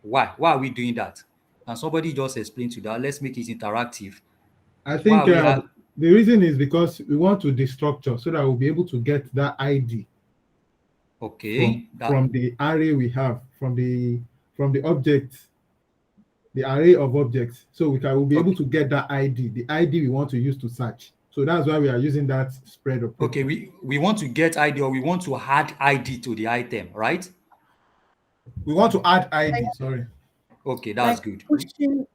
Why? Why are we doing that? Can somebody just explain to that? Let's make it interactive. I Why think are we the reason is because we want to destructure so that we'll be able to get that ID okay? from the array we have, from the object, the array of objects. So we'll be able to get that ID, the ID we want to use to search. So that's why we are using that spread operator. Okay, we want to get ID, or we want to add ID to the item, right? We want to add ID, sorry. Okay, that's Like good. pushing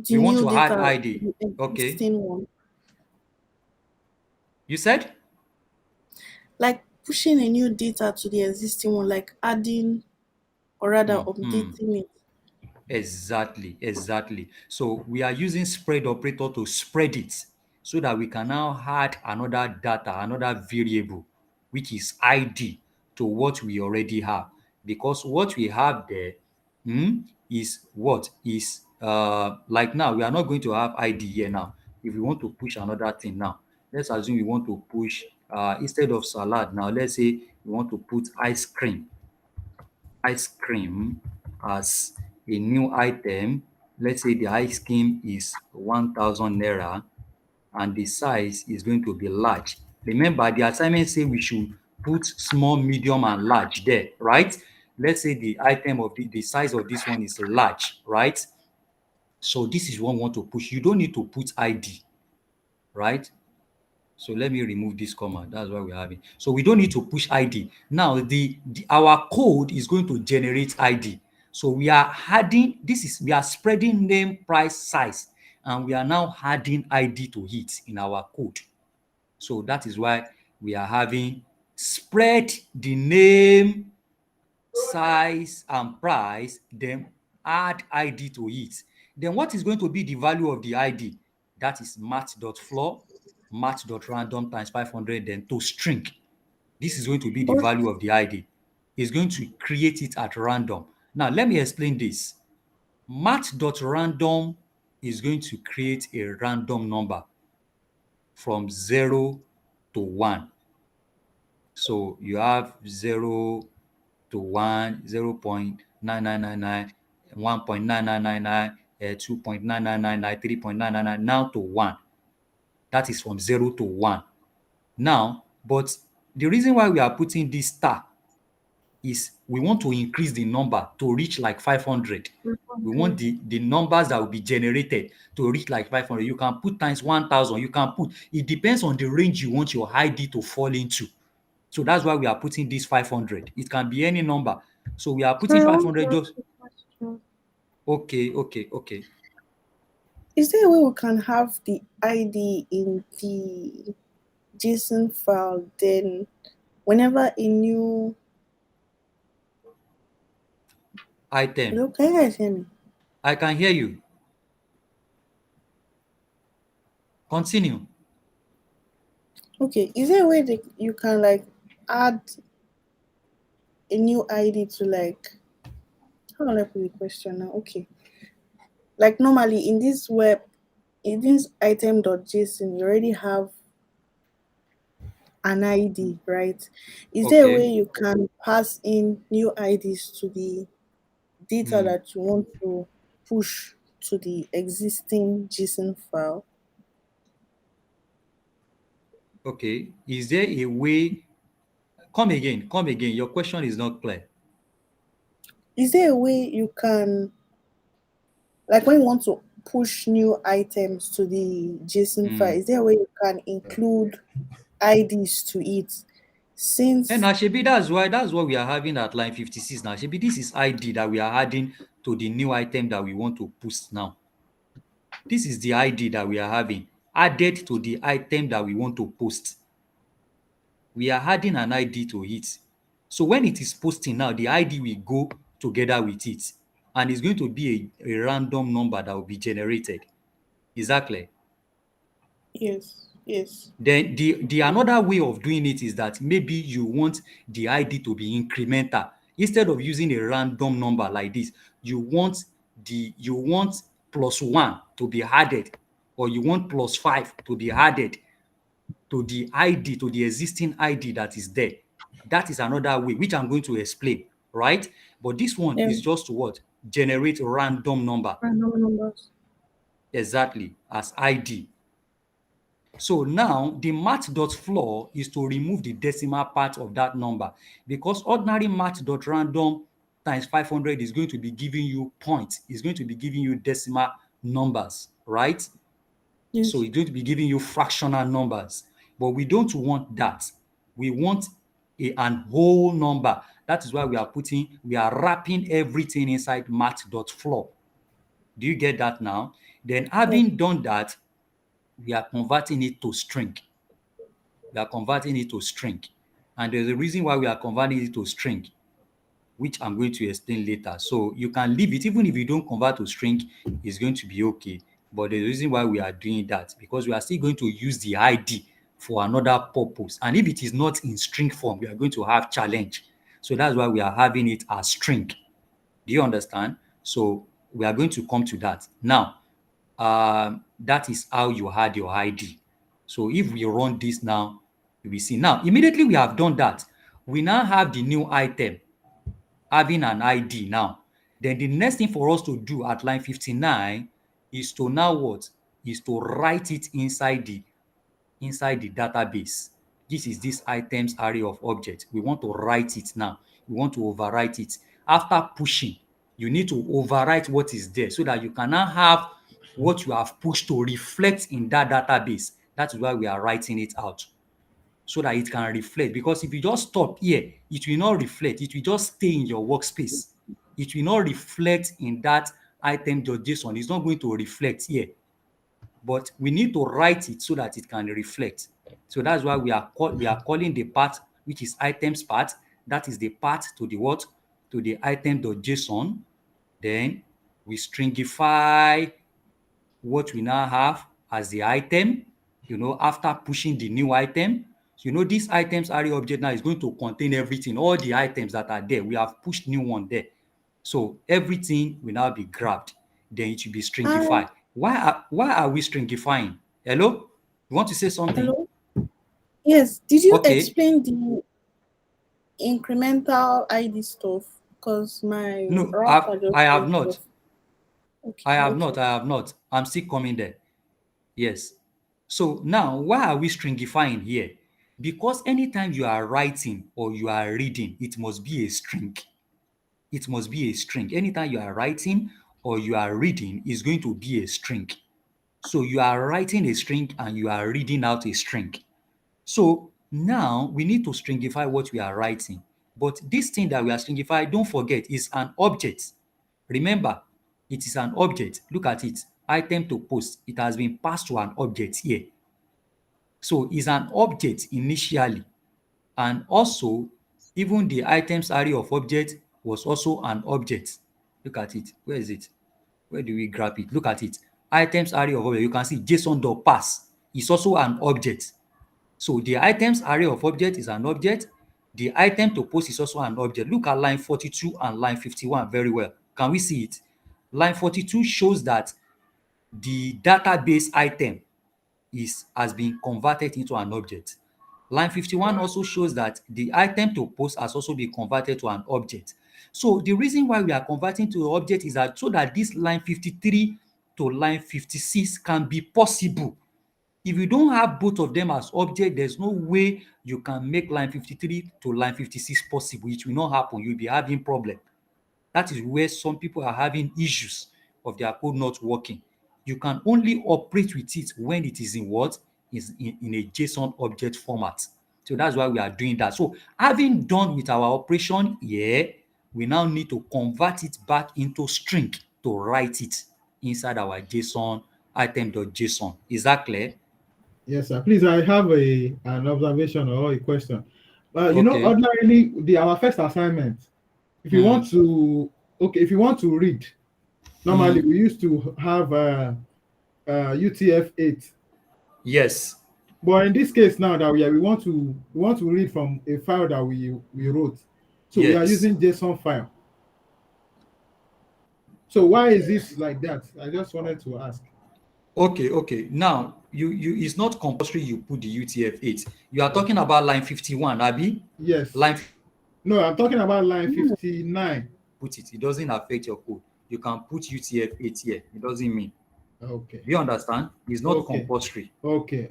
We want new to add data ID. to the Okay. existing one. You said? Like pushing a new data to the existing one, like adding or rather updating it. Exactly. So we are using spread operator to spread it so that we can now add another data, another variable, which is ID, to what we already have. Because what we have there is what is like now we are not going to have ID here now. If we want to push another thing now, let's assume we want to push instead of salad now, let's say we want to put ice cream as a new item. Let's say the ice cream is 1,000 naira and the size is going to be large. Remember, the assignment say we should put small, medium, and large there, right? Let's say the item of the size of this one is large, right? So this is what we want to push. You don't need to put ID, right? So let me remove this comma. That's why we're having. So we don't need to push ID. Now our code is going to generate ID. So we are adding, we are spreading name, price, size, and we are now adding ID to it in our code. So that is why we are having spread the name, size, and price, then add ID to it. Then what is going to be the value of the ID? That is mat.floor, mat.random times 500, then to string. This is going to be the value of the ID. It's going to create it at random. Now, let me explain this. Mat.random is going to create a random number from 0 to 1. So you have 0 to 1, 0.9999, 1.9999, 2.9999, 3.999, now to 1. That is from 0 to 1. Now, but the reason why we are putting this star is we want to increase the number to reach like 500. We want the numbers that will be generated to reach like 500. You can put times 1,000. You can put, it depends on the range you want your ID to fall into. So that's why we are putting this 500. It can be any number. So we are putting 500 just. Okay. Is there a way we can have the ID in the JSON file? Then, whenever a new Item. hello, can you guys hear me? I can hear you. Continue. Okay, is there a way that you can like add a new ID to like how do I put the question now? Okay, like normally in this item.json, you already have an ID, right? Is there a way Okay. you can pass in new IDs to the data Hmm. that you want to push to the existing JSON file? Okay. Is there a way? Come again. Come again. Your question is not clear. Is there a way you can, like when you want to push new items to the JSON file, Hmm. is there a way you can include IDs to it? And Since now, Shebi, that's what we are having at line 56 now. Shebi, this is ID that we are adding to the new item that we want to post now. This is the ID that we are having added to the item that we want to post. We are adding an ID to it. So when it is posting now, the ID will go together with it. And it's going to be a random number that will be generated. Is that clear? yes. Then the another way of doing it is that maybe you want the ID to be incremental. Instead of using a random number like this, you want +1 to be added, or you want +5 to be added to the ID, to the existing ID that is there. That is another way, which I'm going to explain, right? But this one Yeah, is just to what? Generate random number, random numbers. exactly, as ID. So now the math.floor is to remove the decimal part of that number, because ordinary math.random times 500 is going to be giving you points, is going to be giving you decimal numbers, right? So Yes. it's going to be giving you fractional numbers. But we don't want that. We want an whole number. That is why we are wrapping everything inside math.floor. Do you get that now? Then Yes. having done that, we are converting it to string. We are converting it to string. And there's a reason why we are converting it to string, which I'm going to explain later. So you can leave it, even if you don't convert to string, it's going to be okay. But the reason why we are doing that, because we are still going to use the ID for another purpose. And if it is not in string form, we are going to have challenge. So that's why we are having it as string. Do you understand? So we are going to come to that. Now, that is how you had your ID. So if we run this now, you will see. Now, immediately we have done that, we now have the new item having an ID now. Then the next thing for us to do at line 59 is to now what? Is to write it inside the database. This is this items array of objects. We want to write it now. We want to overwrite it. After pushing, you need to overwrite what is there so that you can now have what you have pushed to reflect in that database. That is why we are writing it out, so that it can reflect. Because if you just stop here, it will not reflect. It will just stay in your workspace. It will not reflect in that item.json. It's not going to reflect here. But we need to write it so that it can reflect. So that's why we are calling the part which is items part. That is the part to the what? To the item.json. Then we stringify what we now have as the item, after pushing the new item. This items array object now is going to contain everything, all the items that are there. We have pushed new one there. So everything will now be grabbed. Then it will be Um, stringified. Why are we stringifying? Hello? You want to say something? hello. Yes. Did you Okay. explain the incremental ID stuff? Because my No, router just I have went not. off. Okay. I have not. I'm still coming there. Yes. So now, why are we stringifying here? Because anytime you are writing or you are reading, it must be a string. It must be a string. Anytime you are writing or you are reading, it's going to be a string. So you are writing a string and you are reading out a string. So now we need to stringify what we are writing. But this thing that we are stringifying, don't forget, is an object. Remember, It is an object. Look at it. Item to post. It has been passed to an object here. So it's an object initially. And also, even the items array of object was also an object. Look at it. Where is it? Where do we grab it? Look at it. Items array of object. You can see JSON.pass is also an object. So the items array of object is an object. The item to post is also an object. Look at line 42 and line 51 very well. Can we see it? Line 42 shows that the database item has been converted into an object. Line 51 also shows that the item to post has also been converted to an object. So the reason why we are converting to an object is that so that this line 53 to line 56 can be possible. If you don't have both of them as object, there's no way you can make line 53 to line 56 possible. It will not happen. You'll be having problem. That is where some people are having issues of their code not working. You can only operate with it when it is in what? Is in a JSON object format. So that's why we are doing that. So having done with our operation here, we now need to convert it back into string to write it inside our JSON item.json. Is that clear? Yes, sir. Please, I have an observation or a question. You know, Okay. ordinarily, our first assignment, if you want to, if you want to read, normally we used to have UTF-8. Yes. But in this case now that we want to read from a file that we wrote, so we are Yes. using JSON file. So why is this like that? I just wanted to ask. Okay. Now you it's not compulsory you put the UTF-8. You are talking about line 51, Abi? Yes. No, I'm talking about line 59. Put it. It doesn't affect your code. You can put UTF-8 here. It doesn't mean. Okay. Do you understand? It's not compulsory. Okay.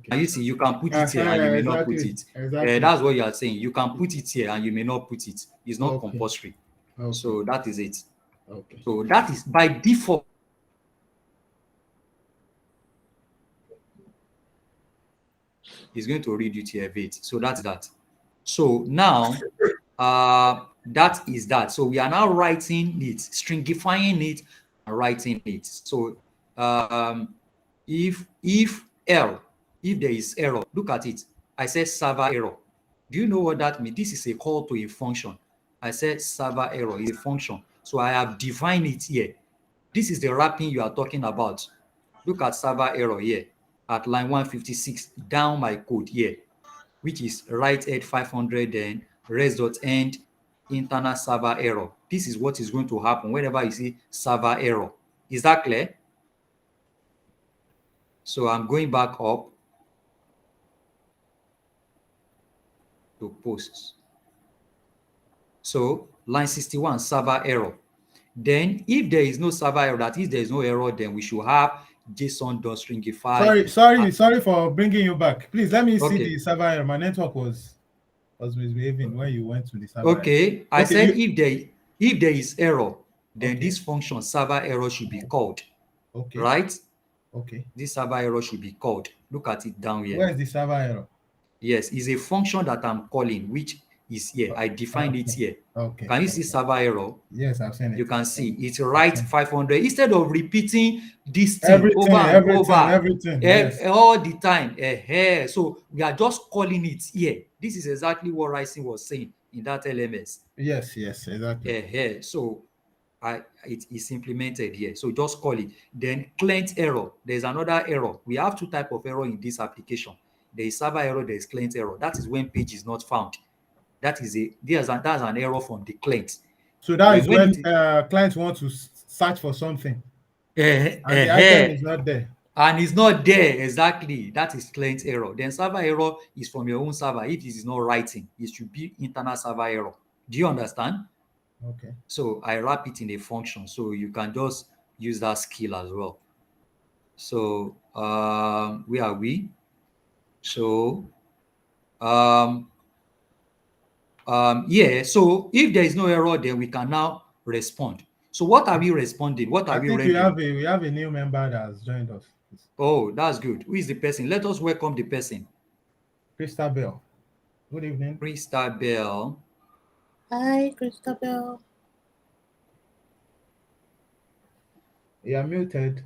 And you see, you can put it here and you may not put it. Exactly. That's what you are saying. You can put it here and you may not put it. It's not compulsory. Okay. So that is it. Okay. So that is by default. Is going to read UTF-8. So that's that. So now, that is that. So we are now writing it, stringifying it, and writing it. So if there is error, look at it. I said server error. Do you know what that means? This is a call to a function. I said server error is a function. So I have defined it here. This is the wrapping you are talking about. Look at server error here at line 156 down my code here, which is write head 500 then res.end internal server error. This is what is going to happen whenever you see server error. Is that clear? So I'm going back up to posts. So line 61, server error. Then if there is no server error, that is there is no error, then we should have JSON.stringify. Sorry for bringing you back. Please let me see the server error. My network was misbehaving when you went to the server. Okay, I said if there is error, then this function server error should be called. Okay. Right? Okay. This server error should be called. Look at it down here. Where is the server error? Yes, it's a function that I'm calling, which is here. I defined it here. Okay. Can you see server error? Yes, I've seen it. You can see it write 500 instead of repeating this thing over and over yes. all the time. So we are just calling it here. This is exactly what Rising was saying in that LMS. Yes, exactly. So it is implemented here. So just call it. Then client error. There's another error. We have two types of error in this application. There is server error, there is client error. That is when page is not found. That's an error from the client. So that is when clients want to search for something. And the item is not there. And it's not there, exactly. That is client error. Then server error is from your own server. If it is not writing, it should be internal server error. Do you understand? Okay. So I wrap it in a function. So you can just use that skill as well. So where are we? So so if there is no error, then we can now respond. So what are we responding? What are we rendering? We have a new member that has joined us. Oh, that's good. Who is the person? Let us welcome the person. Christabel. Good evening. Hi, Christabel. You are muted.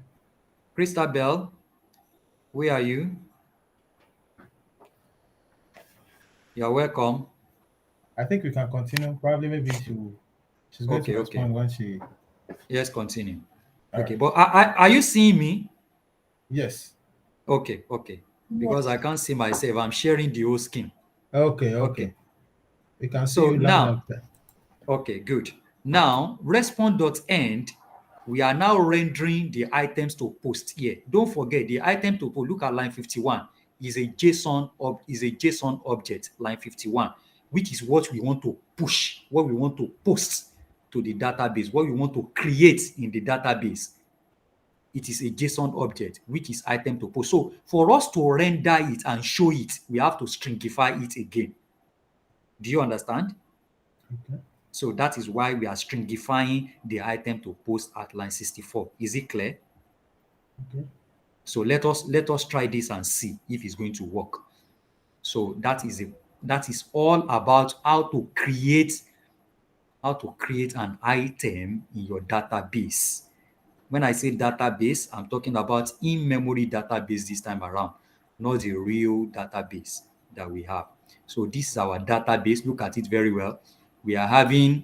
Christabel, where are you? You're welcome. I think we can continue. Probably maybe she's going to Okay, okay. respond when she. Yes, continue. All Okay, right. but are you seeing me? Yes. Okay, okay. Because I Yes. can't see myself. I'm sharing the whole screen. Okay. Okay. Okay. We can see So you loud and now, clear. okay, good. Now, response.end, we are now rendering the items to post here. Don't forget the item to post. Look at line 51 is a JSON object, line 51, which is what we want to push, what we want to post to the database, what we want to create in the database. It is a JSON object, which is item to post. So for us to render it and show it, we have to stringify it again. Do you understand? Okay. So that is why we are stringifying the item to post at line 64. Is it clear? Okay. So let us try this and see if it's going to work. So that is all about how to create an item in your database. When I say database, I'm talking about in-memory database this time around, not the real database that we have. So this is our database. Look at it very well. We are having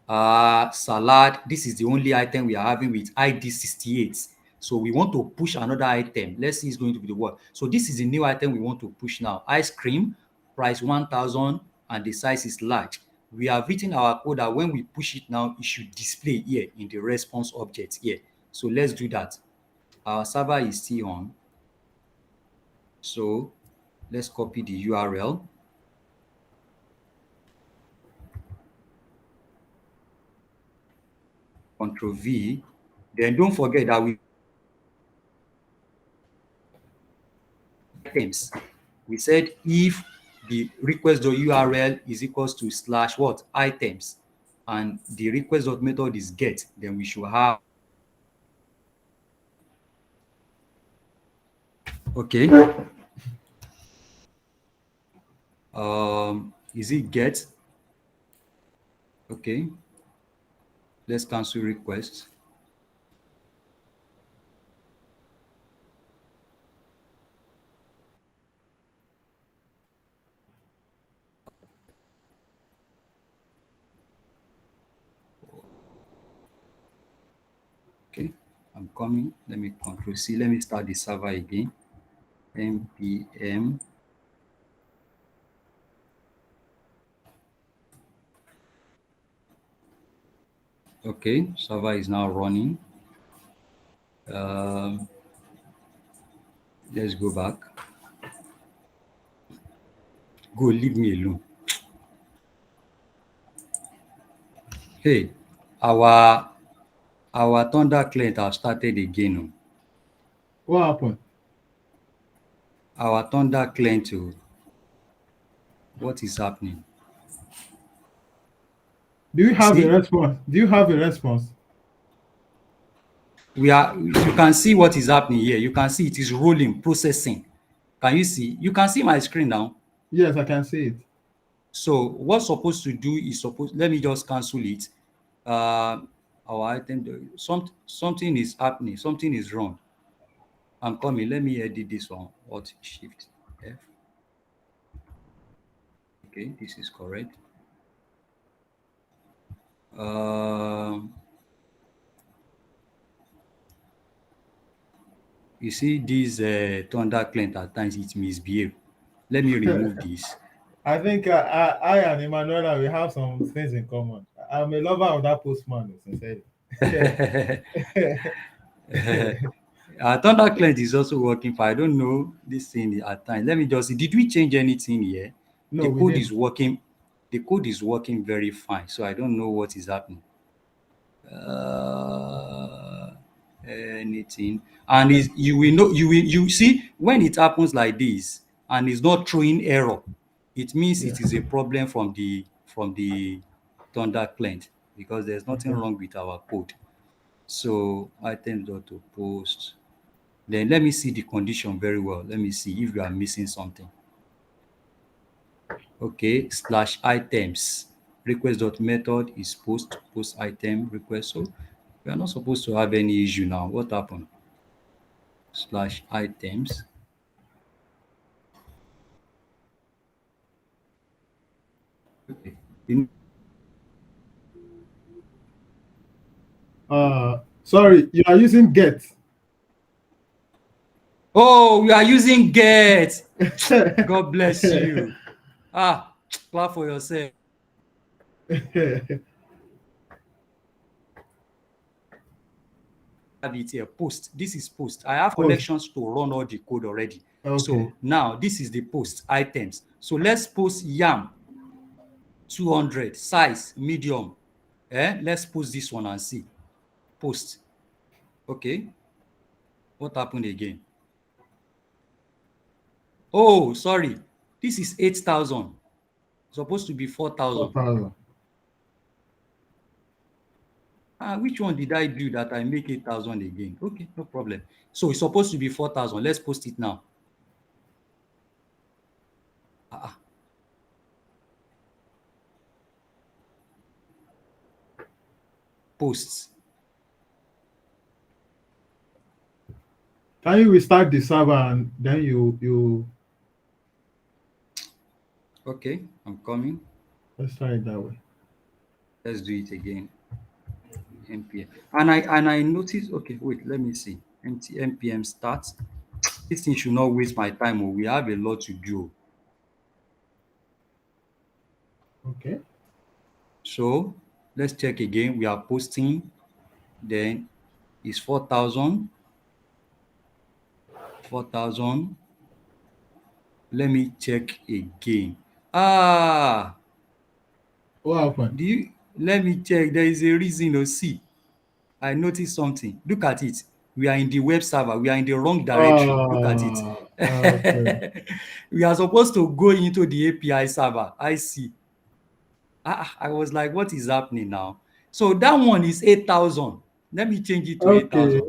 salad. This is the only item we are having with ID 68. So we want to push another item. Let's see, it's going to be the what. So this is the new item we want to push now. Ice cream, price 1,000, and the size is large. We have written our code that when we push it now, it should display here in the response object here. So let's do that. Our server is still on. So let's copy the URL. Control V. Then don't forget that we items. We said if the request.url is equals to slash what items, and the request.method is get, then we should have okay. Is it get? Okay. Let's cancel request. Okay, I'm coming. Let me control C. Let me start the server again. npm okay, server is now running. Let's go back. Go, leave me alone. Hey, our Thunder client have started again. What happened? Our Thunder client, what is happening? Do you have a See, response? Do you have a response? you can see what is happening here. You can see it is rolling, processing. Can you see? You can see my screen now. Yes, I can see it. So what's supposed to do is let me just cancel it. Our item, something is happening, something is wrong. I'm coming. Let me edit this one. Alt Shift F. Okay, this is correct. You see this Thunder client at times it misbehave. Let me remove this. I think I and Emanuela we have some things in common. I'm a lover of that postman, sincerely. Thunder client is also working fine. I don't know this thing at times. Let me just see. Did we change anything here? No, The we code is didn't. working. The code is working very fine. So I don't know what is happening. Anything, and is you will know you see when it happens like this and it's not throwing error, it means Yeah. it is a problem from the Thunder client, because there's nothing Okay. wrong with our code. So items dot to post, then let me see the condition very well. Let me see if we are missing something. Okay, slash items request dot method is post item request. So We are not supposed to have any issue now. What happened? Slash items. Okay. Sorry, you are using get. Oh, we are using get. God bless you. Clap for yourself. Have it here. Post. This is post. I have connections to run all the code already. Okay. So now this is the post items. So let's post yam 200 size medium. Let's post this one and see. Post. Okay. What happened again? Oh, sorry. This is 8,000. Supposed to be 4,000. 4,000. Which one did I do that I make 8,000 again? Okay, no problem. So it's supposed to be 4,000. Let's post it now. Posts. Can you restart the server and then you Okay, I'm coming. let's try it that way. Let's do it again. npm and I noticed. Okay, wait, let me see. npm start. This thing should not waste my time. We have a lot to do. Okay. So let's check again. We are posting. Then it's 4,000. 4,000. Let me check again. What happened? Let me check. There is a reason. See, I noticed something. Look at it. We are in the web server. We are in the wrong directory. Look at it. Okay. We are supposed to go into the API server. I see. I was like, what is happening now? So that one is 8,000. Let me change it to 8,000.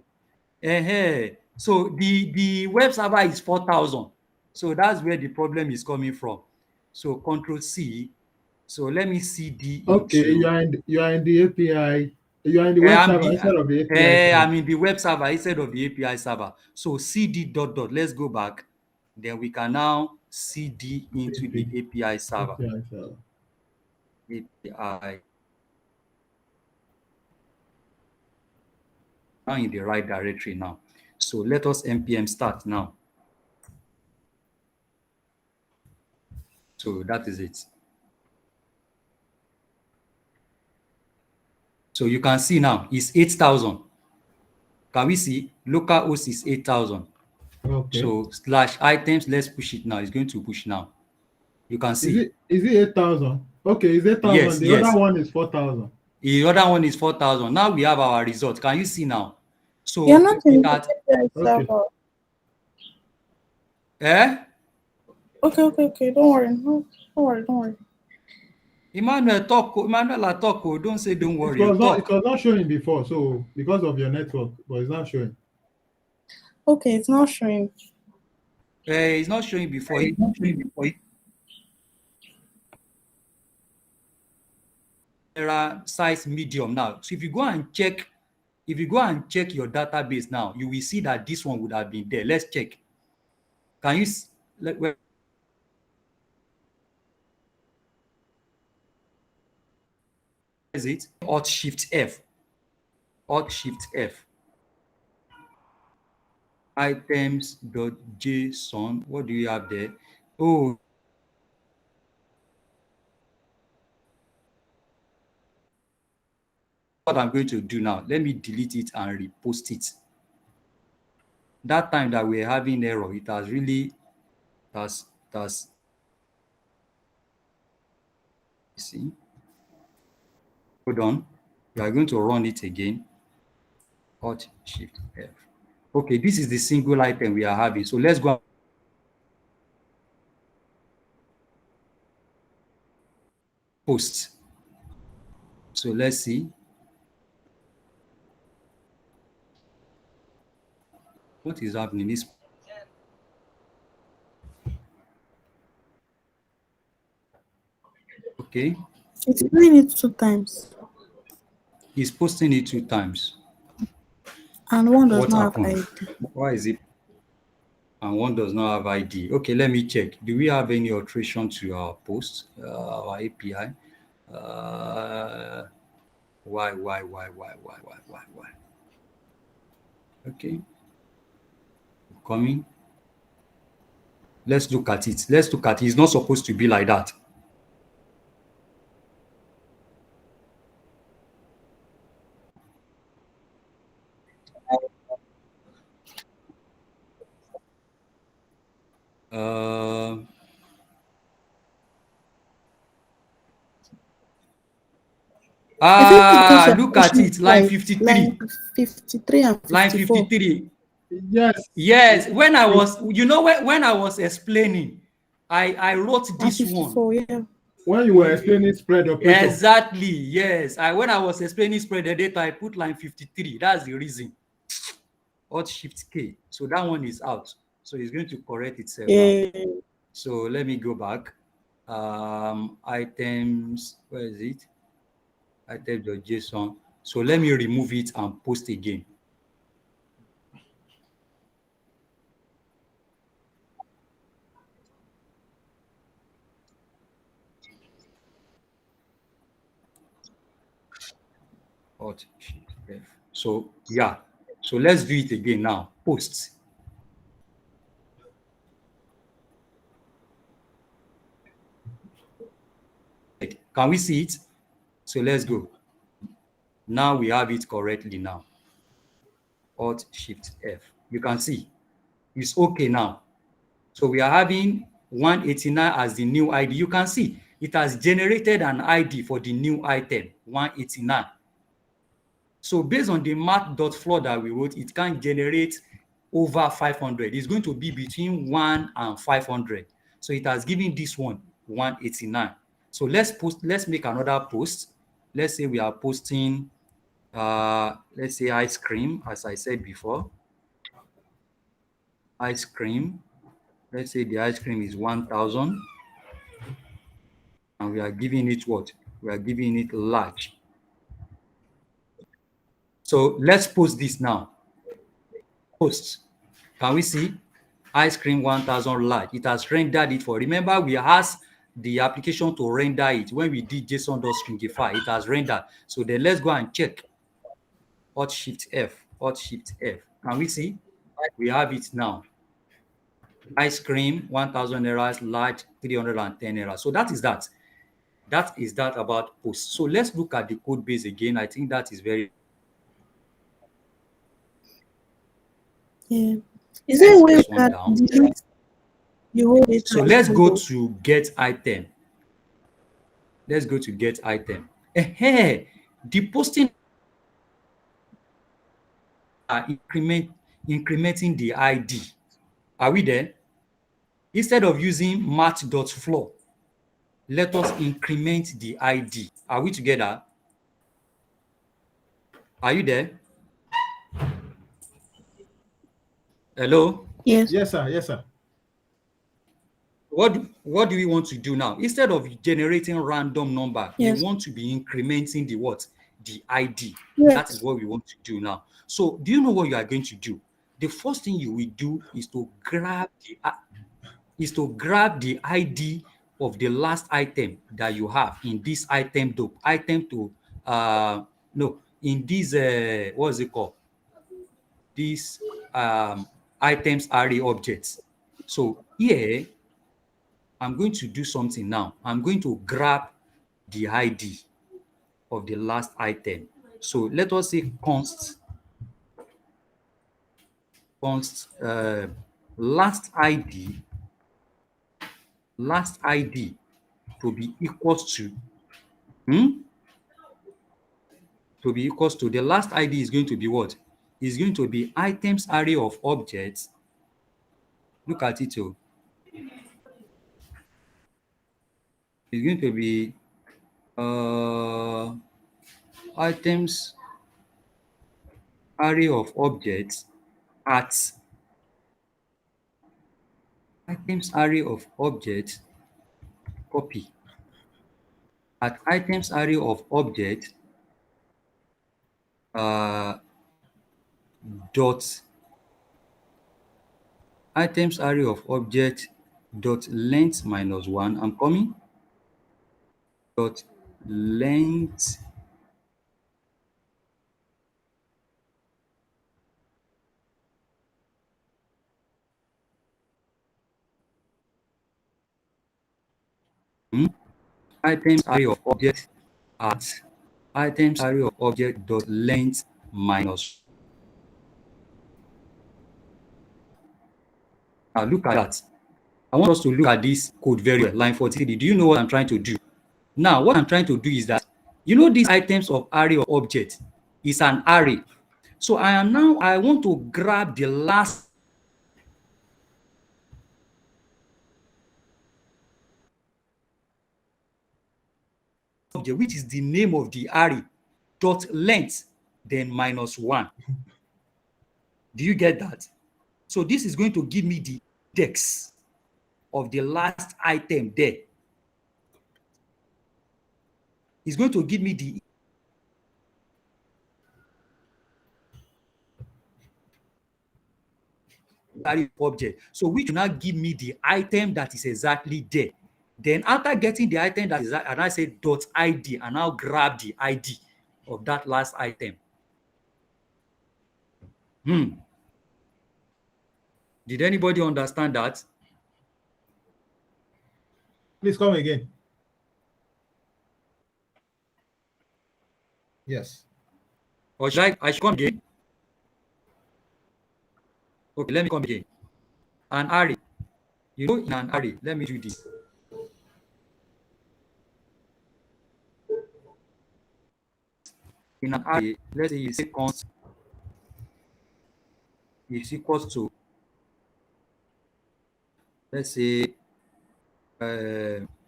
So the web server is 4,000. So that's where the problem is coming from. So Control C. So let me CD into. Okay, you are in the API. You are in the web server instead of the API server. I'm in the web server instead of the API server. So CD dot. Let's go back. Then we can now CD into the API server. API. Now in the right directory now. So let us npm start now. So that is it. So you can see now it's 8,000. Can we see? Localhost is 8,000. Okay. So slash items, let's push it now. It's going to push now. You can see. Is it 8,000? Okay, it's 8,000. Yes, the other one is 4,000. The other one is 4,000. Now we have our result. Can you see now? So you're not in the API server. Okay. Don't worry. Emmanuel, talk. Don't say don't worry. It was not showing before, so because of your network, but it's not showing. Okay, it's not showing. It's not showing before. Size medium now. So if you go and check your database now, you will see that this one would have been there. Let's check. Can you where is it? Alt Shift F. Items.json. What do you have there? Oh, what I'm going to do now, let me delete it and repost it. That time that we're having error, it has really see. Hold on. We are going to run it again. Alt Shift F. Okay, this is the single item we are having. So let's go. Post. So let's see. What is happening? Okay. It's doing it 2 times. He's posting it 2 times. And one does What not have happened? ID. Why is it? And one does not have ID. Okay, let me check. Do we have any alteration to our post, our API? Why? Okay, coming. Let's look at it. Let's look at it. It's not supposed to be like that. Uh, I think because you're look at pushing it. Line like 53. line 53 and Line 54. 53. Yes. Yes. When I was, when I was explaining, I wrote And this one. 54, yeah. When you were explaining spread operator. Exactly. Yes. When I was explaining spread the data, I put line 53. That's the reason. Alt Shift K. So that one is out. So it's going to correct itself now. Yeah. So let me go back. Items, where is it? Items.json. So let me remove it and post again. Alt Shift F. So yeah. So let's do it again now. Post. Can we see it? So let's go. Now we have it correctly now. Alt Shift F. You can see it's okay now. So we are having 189 as the new ID. You can see it has generated an ID for the new item, 189. So based on the math.floor that we wrote, it can generate over 500. It's going to be between 1 and 500. So it has given this one 189. So let's make another post. Let's say we are posting let's say ice cream, as I said before. Ice cream. Let's say the ice cream is 1,000. And we are giving it what? We are giving it large. So let's post this now. Post. Can we see? Ice cream 1,000 large. It has rendered it for. Remember, we asked the application to render it. When we did JSON.stringify, it has rendered. So then let's go and check. Alt Shift F. Alt Shift F. Can we see? We have it now. Ice cream 1,000 errors, large 310 errors. So that is that. That is that about post. So let's look at the code base again. I think that is very. Yeah. Is there a way we This one can down. delete the whole data? So let's go to get item. Let's go to get item. The posting are incrementing the ID. Are we there? Instead of using math.floor, let us increment the ID. Are we together? Are you there? Hello? Yes. Yes, sir. Yes, sir. What do we want to do now? Instead of generating random number, Yes. we want to be incrementing the what? The ID. Yes. That is what we want to do now. So do you know what you are going to do? The first thing you will do is to grab the ID of the last item that you have in this item in this what's it called? These items array objects. So here I'm going to do something now. I'm going to grab the ID of the last item. So let us say const last ID to be equals to the last ID is going to be what? Is going to be items array of objects. Look at it. Oh. It's going to be items array of objects at items array of objects copy at items array of objects dot items array of object dot length minus 1. I'm coming. Dot length items array of object at items array of object dot length minus. Now look at that. I want us to look at this code very well. Line 43. Do you know what I'm trying to do? Now, what I'm trying to do is that, these items of array of object is an array. So I want to grab the last object, which is the name of the array, dot length, then minus 1. Do you get that? So this is going to give me the index of the last item there. It's going to give me the array object. So which will now give me the item that is exactly there. Then after getting the item that is that, and I say dot ID, and I'll grab the ID of that last item. Did anybody understand that? Please come again. Yes. Or should I should come again? Okay, let me come again. An array. In an array, let me do this. In an array, let's say you say const is equals to, let's say,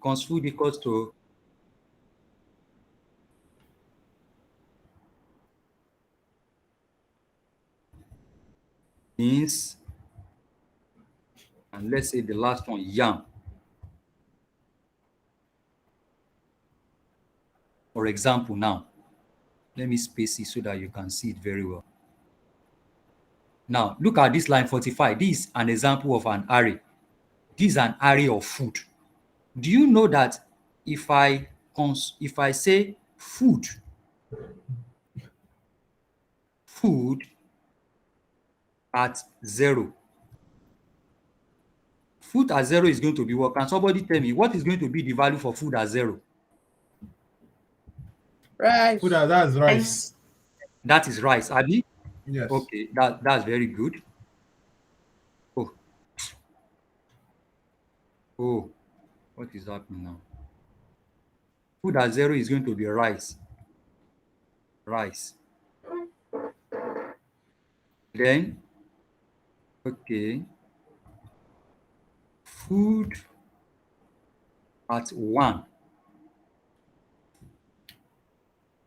const food equals to beans, and let's say the last one, yam. For example, now, let me space it so that you can see it very well. Now, look at this line 45. This is an example of an array. This is an array of food. Do you know that if I say food at 0, food at 0 is going to be what? Can somebody tell me what is going to be the value for food at 0? Rice. Food that's rice. That is rice, Abi? Yes. Okay, that's very good. Oh, what is happening now? Food at 0 is going to be rice. Then, okay, food at 1.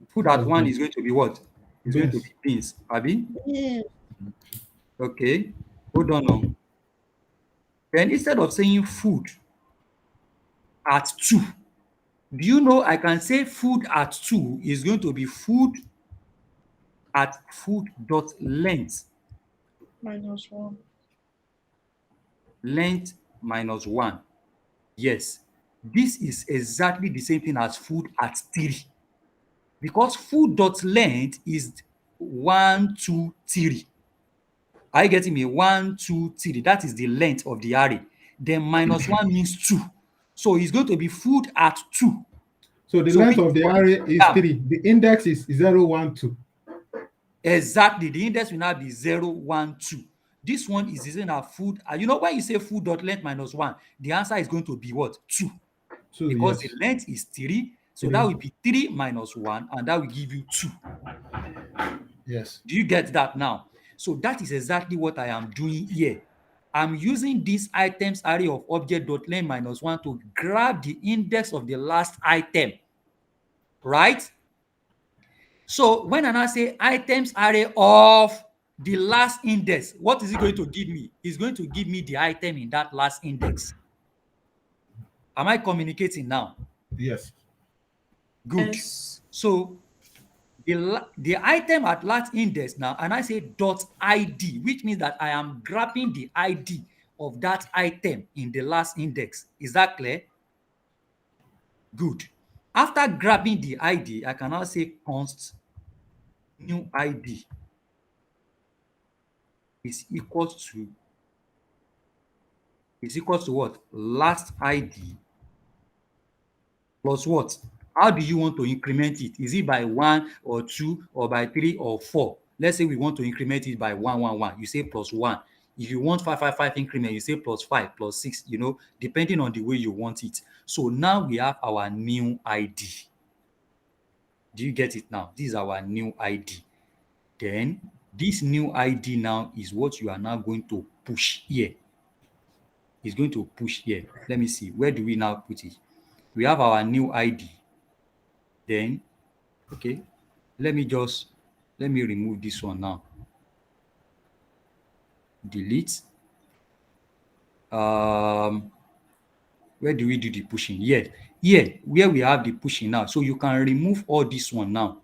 Food at 1 is going to be what? It's going to be beans, Abi? Yeah. Okay, hold on now. Then instead of saying food at 2, do you know I can say food at 2 is going to be food at food dot length. -1. Length minus 1. Yes, this is exactly the same thing as food at 3. Because food dot length is 1, 2, 3. Are you getting me? 1, 2, 3. That is the length of the array. Then minus 1 means 2. So it's going to be food at 2. So the length of the array is 3. The index is 0, 1, 2. Exactly. The index will now be 0, 1, 2. This one is using our food. You know, when you say food dot length minus 1, the answer is going to be what? 2. Because yes. the length is 3. So that will be 3 minus 1, and that will give you 2. Yes. Do you get that now? So that is exactly what I am doing here. I'm using this items array of object dot length minus 1 to grab the index of the last item, right? So when I now say items array of the last index, what is it going to give me? It's going to give me the item in that last index. Am I communicating now? Yes. Good. Yes. So the item at last index now, and I say dot ID, which means that I am grabbing the ID of that item in the last index. Is that clear? Good. After grabbing the ID, I can now say const new ID is equal to what? Last ID plus what? How do you want to increment it? Is it by 1 or 2 or by 3 or 4? Let's say we want to increment it by 1, 1, 1. You say plus 1. If you want 5, 5, 5 increment, you say plus 5, plus 6, depending on the way you want it. So now we have our new ID. Do you get it now? This is our new ID. Then this new ID now is what you are now going to push here. It's going to push here. Let me see. Where do we now put it? We have our new ID. Then, okay, let me remove this one now. Delete. Where do we do the pushing? Here, where we have the pushing now. So you can remove all this one now.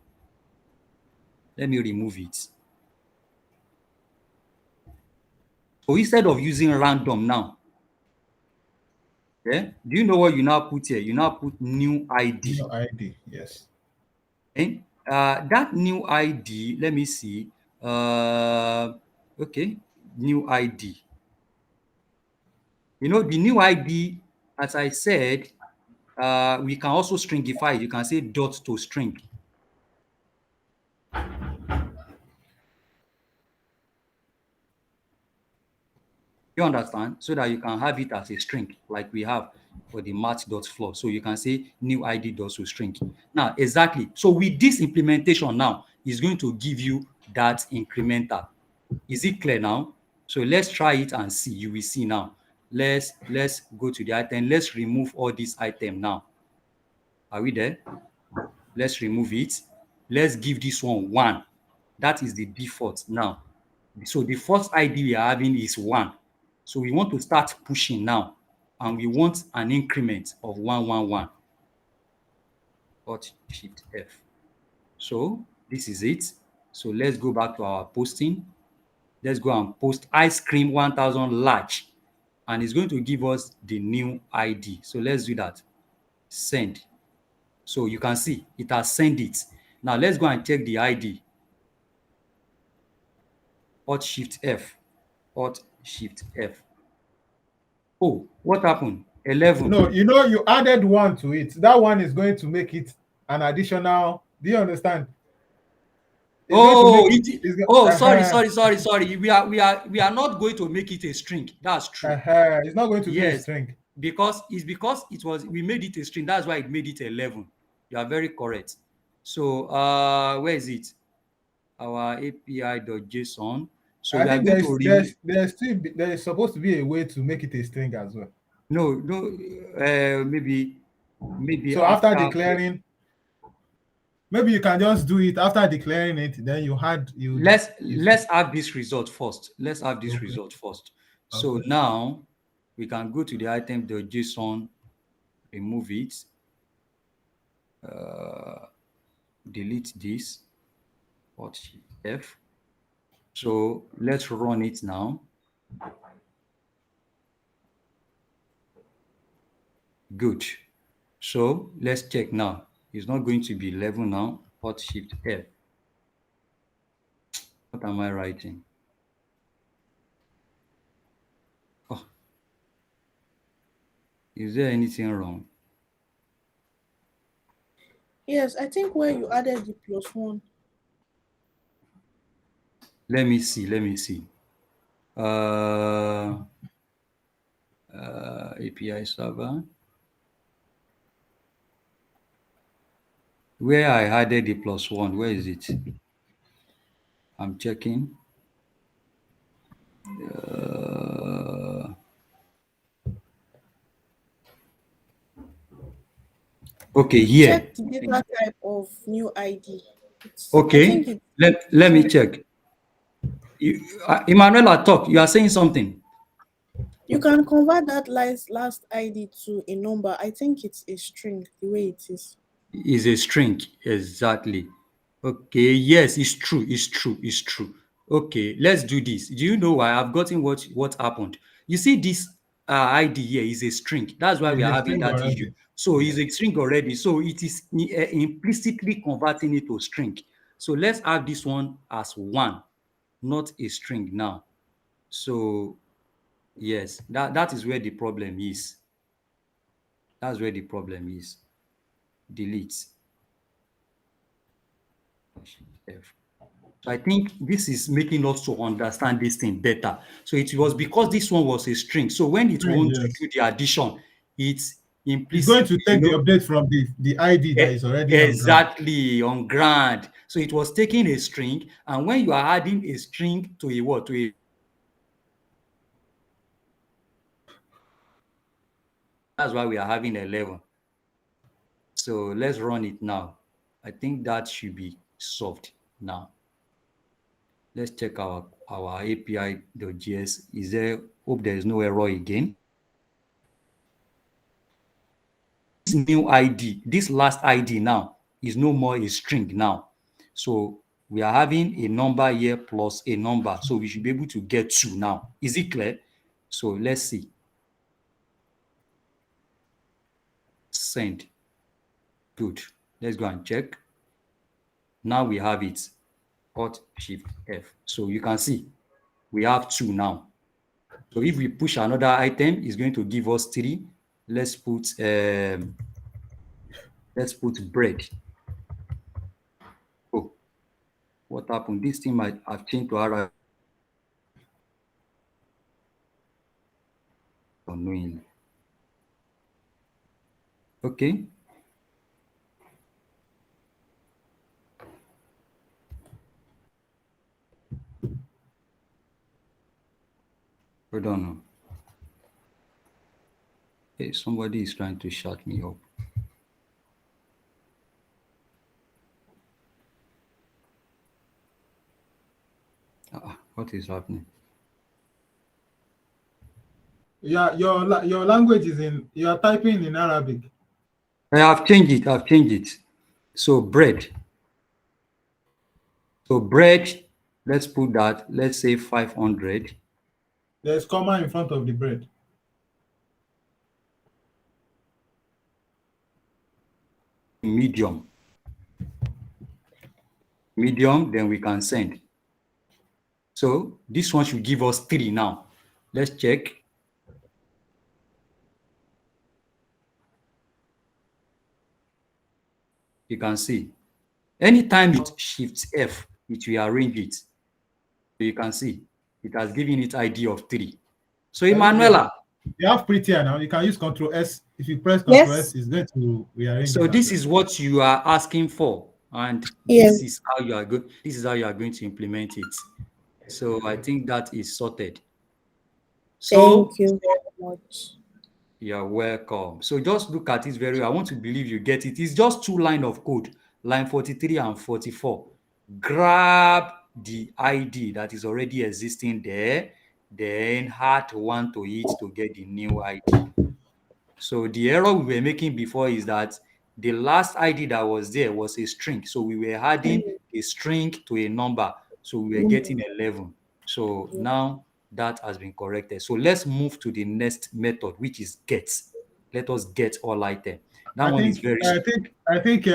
Let me remove it. So instead of using random now, do you know what you now put here? You now put new ID. New ID, yes. And that new ID, let me see. Okay, new ID. The new ID, as I said, we can also stringify it. You can say dot to string. You understand? So that you can have it as a string, like we have for the math.floor. So you can say new ID dot to string. Now, exactly. So with this implementation now, it's going to give you that incremental. Is it clear now? So let's try it and see. You will see now. Let's go to the item. Let's remove all these items now. Are we there? Let's remove it. Let's give this one 1. That is the default now. So the first ID we are having is 1. So we want to start pushing now, and we want an increment of 1, 1, 1. Alt Shift F. So this is it. So let's go back to our posting. Let's go and post ice cream 1000 large, and it's going to give us the new ID. So let's do that. Send. So you can see it has sent it. Now let's go and check the ID. Alt Shift F. Alt Shift F. Oh, what happened? 11. No, you added 1 to it. That one is going to make it an additional. Do you understand? Sorry. We are not going to make it a string. That's true. It's not going to be a string. Because we made it a string. That's why it made it 11. You are very correct. So where is it? Our API.json. So I think there is supposed to be a way to make it a string as well. No, maybe. So after declaring, maybe you can just do it after declaring it. Then let's have this result first. So now we can go to the item.json, remove it, delete this, Alt F. So let's run it now. Good. So let's check now. It's not going to be 11 now. Alt Shift F. What am I writing? Oh. Is there anything wrong? Yes, I think where you added the +1. Let me see. API server. Where I added the +1, where is it? I'm checking. Okay, here. Check the data type of new ID. Okay, let me check. Emanuela, talk. You are saying something. You can convert that last ID to a number. I think it's a string, the way it is. Is a string, exactly. Okay, yes, it's true. It's true. It's true. Okay, let's do this. Do you know why I've gotten what happened? You see, this ID here is a string. That's why we It's are a having string that issue. already. So Yeah. it's a string already. So it is implicitly converting it to string. So let's have this one as one, not a string now. So yes, that is where the problem is. That's where the problem is. Delete. F. So I think this is making us to understand this thing better. So it was because this one was a string. So when it String, wants to yes. do the addition, it's It's going implicit, to take the update from the ID that is already on ground. exactly on ground. So it was taking a string, and when you are adding a string to a what? To a, that's why we are having 11. So let's run it now. I think that should be solved now. Let's check our API.js. Is there, hope there is no error again. This new ID, this last ID now is no more a string now. So we are having a number here plus a number. So we should be able to get 2 now. Is it clear? So let's see. Send. Good. Let's go and check. Now we have it. Alt Shift F. So you can see we have 2 now. So if we push another item, it's going to give us 3. Let's put bread. Oh, what happened? This thing might have changed to Arabic unknowingly. Okay. Hold on. Hey, somebody is trying to shut me up. What is happening? Yeah, your language is in. You are typing in Arabic. I have changed it. I've changed it. So bread. So bread, let's put that. Let's say 500. There's comma in front of the bread. Medium. Medium, then we can send. So this one should give us 3 now. Let's check. You can see. Anytime it shifts F, it will arrange it. So you can see it has given it ID of 3. So Emanuela, You have prettier now. You can use Control S. If you press Control Yes. S, it's going to rearrange so it. this is what you are asking for, and Yes. this is how you are going. This is how you are going to implement it. So I think that is sorted. So Thank you very much. you're welcome. So just look at it very well. I want to believe you get it. It's just 2 lines of code, line 43 and 44. Grab the ID that is already existing there, then add 1 to it to get the new ID. So the error we were making before is that the last ID that was there was a string. So we were adding a string to a number. So we were getting 11. So now that has been corrected. So let's move to the next method, which is get. Let us get all item. That I one is think. very I think.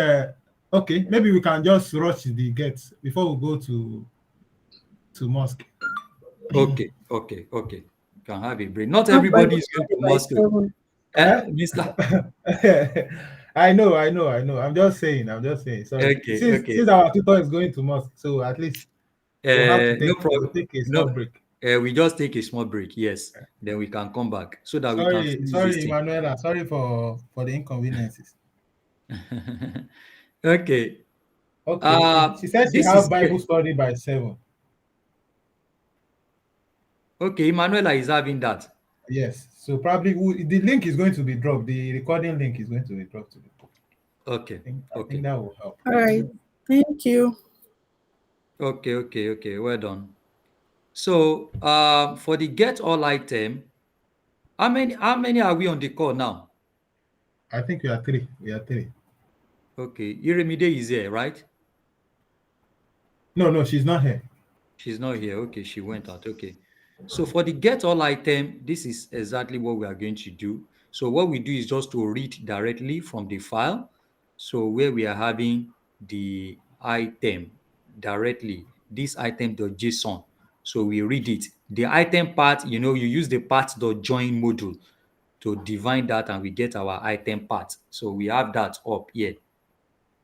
Okay, maybe we can just rush the get before we go to mosque. okay. You can have a break. Not Not everybody Bible is going study to by mosque. 7. Eh? Mr. I know. I'm just saying. Sorry. Okay. Since our tutor is going to mosque, so at least we'll have to No we'll problem. take a No, small break. we just take a small break. Yes, then we can come back so that we can finish this Sorry, thing. Emanuela. Sorry for the inconveniences. Okay. Okay. She said she This have is Bible study by 7. okay. Emanuela is having that. Yes. So probably the link is going to be dropped. The recording link is going to be dropped today. Okay. I think that will help. All right. Thank you. Okay. Well done. So, for the get all item, how many are we on the call now? I think we are 3. We are 3. Okay, Iremide is here, right? No, she's not here. She's not here. Okay, she went out. Okay. So for the get all item, this is exactly what we are going to do. So what we do is just to read directly from the file. So where we are having the item directly, this item.json. So we read it. The item part, you use the part.join module to define that, and we get our item part. So we have that up here.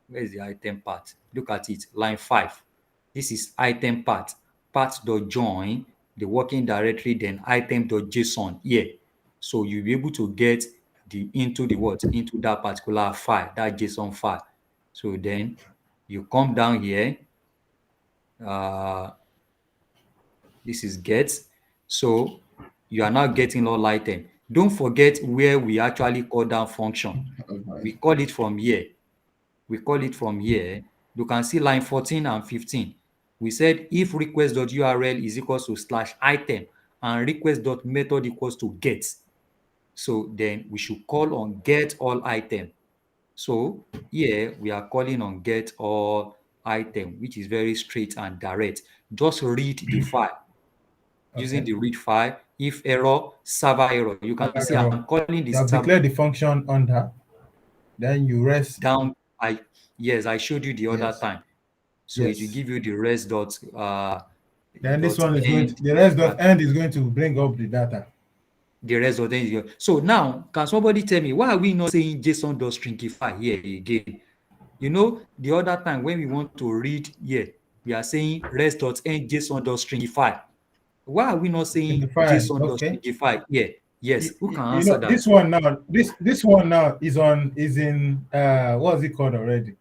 Where is the item part? Look at it, line 5. This is item part. Part.join, the working directory, then item.json here. So you'll be able to get into that particular file, that JSON file. So then you come down here. This is get. So you are now getting all item. Don't forget where we actually call down function. We call it from here. You can see line 14 and 15. We said if request.url is equals to /item and request.method equals to get. So then we should call on get all item. So here we are calling on get all item, which is very straight and direct. Just read the file. Using the read file, if error, server error. You can see I'm calling this. You have declared the function under. Then you rest down. I showed you the other time. So it will give you the rest dot. Then this one is going to, the rest dot end is going to bring up the data. The rest of them. So now, can somebody tell me why are we not saying JSON.stringify here again? The other time when we want to read here, we are saying rest.end JSON.stringify. Why are we not saying JSON.stringify here? Yes, who can answer that? This one now, this one now is in what's it called already?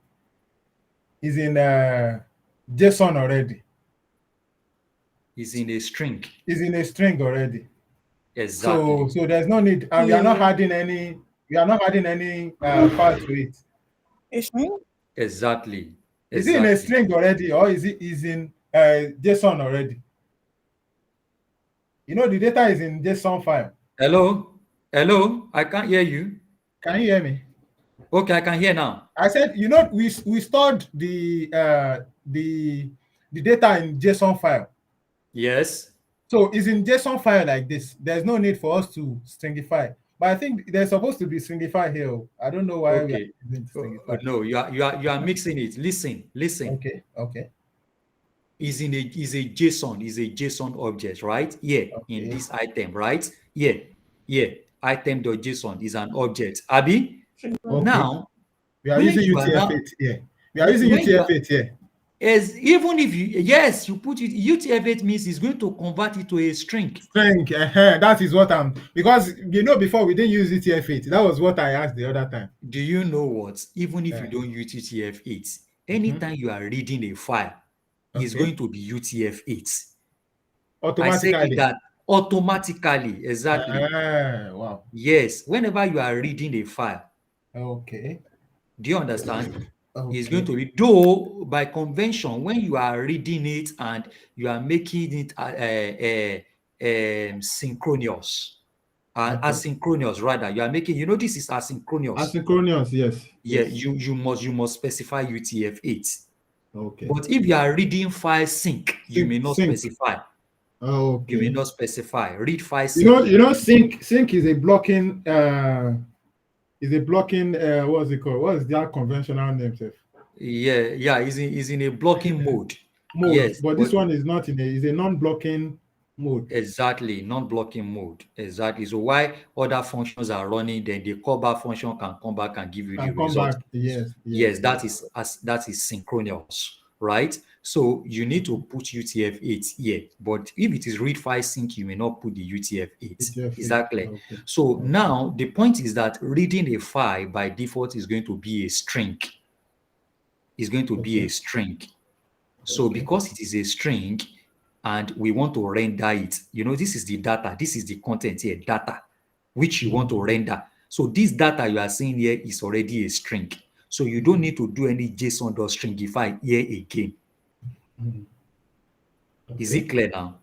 Is in JSON already. Is in a string. Is in a string already. Exactly. So there's no need, and we are not adding any. We are not adding any file to it. Exactly. Is it in a string already, or is in JSON already? The data is in JSON file. Hello, I can't hear you. Can you hear me? Okay, I can hear now. I said, we stored the data in JSON file. Yes. So it's in JSON file like this. There's no need for us to stringify. But I think there's supposed to be stringify here. I don't know why. Okay. No, you are mixing it. Listen. Okay. Is a JSON object, right? Here in this item, right? Here. Item.json is an object. Abi? Okay. Now we are using UTF-8 here. We are using UTF-8 here. Even if you put it, UTF-8 means it's going to convert it to a string. That is what because before we didn't use UTF-8. That was what I asked the other time. Do you know what? Even if you don't use UTF-8, anytime you are reading a file, it's going to be UTF-8. Automatically. I said that automatically, exactly. Wow. Yes, whenever you are reading a file. Okay. Do you understand? Okay. It's going to be, though by convention, when you are reading it and you are making it synchronous, asynchronous rather, you are making, this is asynchronous. Asynchronous, yes. Yeah, you must specify UTF-8. Okay. But if you are reading file sync, you may not specify. Okay. You may not specify. Read file sync. Sync is a blocking. What's it called? What is that conventional name, Seth? Yeah. Is in a blocking mode. Yes, but this one is not is a non-blocking mode. Exactly, non-blocking mode. Exactly. So why other functions are running, then the callback function can come back and give you the result. Yes, that is synchronous, right? So you need to put UTF-8 here, but if it is read file sync, you may not put the UTF-8. Exactly. Okay. So now the point is that reading a file by default is going to be a string. It's going to be a string. So because it is a string and we want to render it, this is the data, this is the content here, data, which you want to render. So this data you are seeing here is already a string. So you don't need to do any JSON.stringify here again. Okay. Is it clear now?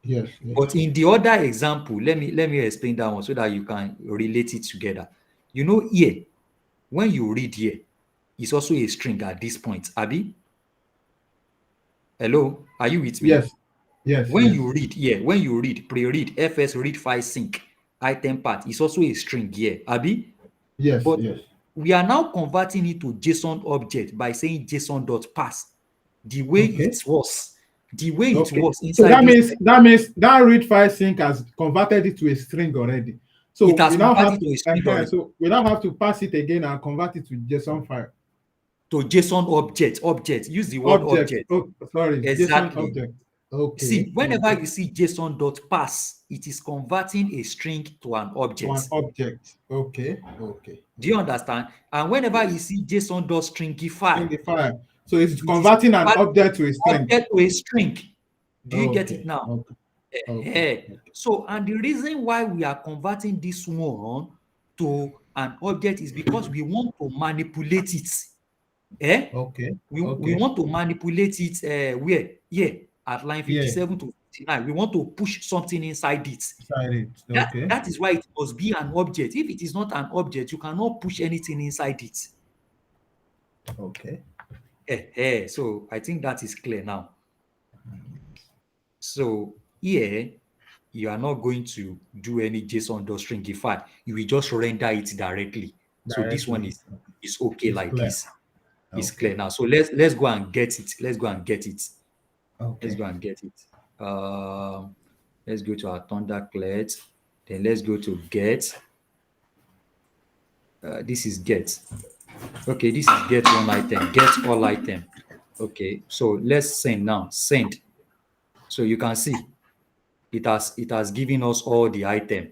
Yes. But in the other example, let me explain that one so that you can relate it together. Here, when you read here, it's also a string at this point, Abi. Hello, are you with me? Yes. Yes. When Yes. you read here, when you read pre-read fs read file sync item path is also a string here, abi? Yes. But Yes. we are now converting it to JSON object by saying JSON.pass. The way Okay. it was, the way it Okay. was So inside this, that read file sync has converted it to a string already. So it has we now have converted to a string already, so we now have to pass it again and convert it to JSON file. to JSON object. Object. Use the word Object. object. Oh, sorry, JSON Exactly. object. See, Okay. whenever Okay. you see JSON.pass, it is converting a string to an To an object. object. Okay. Okay. Do you understand? And whenever Yes. you see JSON.stringify, String file. So it's it is converting an converting object to a string. object to a string. Do you get it Okay. now? Okay. Okay. So, and the reason why we are converting this one to an object is because we want to manipulate it. Okay. We Okay. want to manipulate it where? Here at line Yeah. 57 to 59. We want to push something inside it. Inside it. That, Okay. that is why it must be an object. If it is not an object, you cannot push anything inside it. Okay. So I think that is clear now. So here, you are not going to do any JSON.stringify. You will just render it directly. So this one Directly. is okay It's like clear. this. It's Okay. clear now. So let's go and get it. Let's go and get it. Let's Okay. go and get it. Let's go to our Thundercloud. Then let's go to get. This is get. Okay, this is get one item. Get all item. Okay, so let's send now. Send. So you can see it has given us all the item,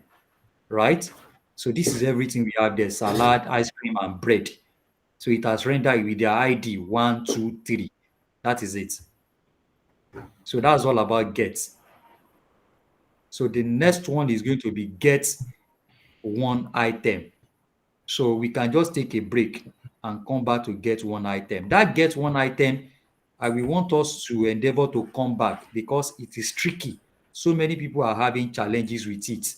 right? So this is everything we have there: salad, ice cream, and bread. So it has rendered with their ID 1, 2, 3. That is it. So that's all about get. So the next one is going to be get one item. So we can just take a break and come back to get one item. That get one item, I will want us to endeavor to come back because it is tricky. So many people are having challenges with it.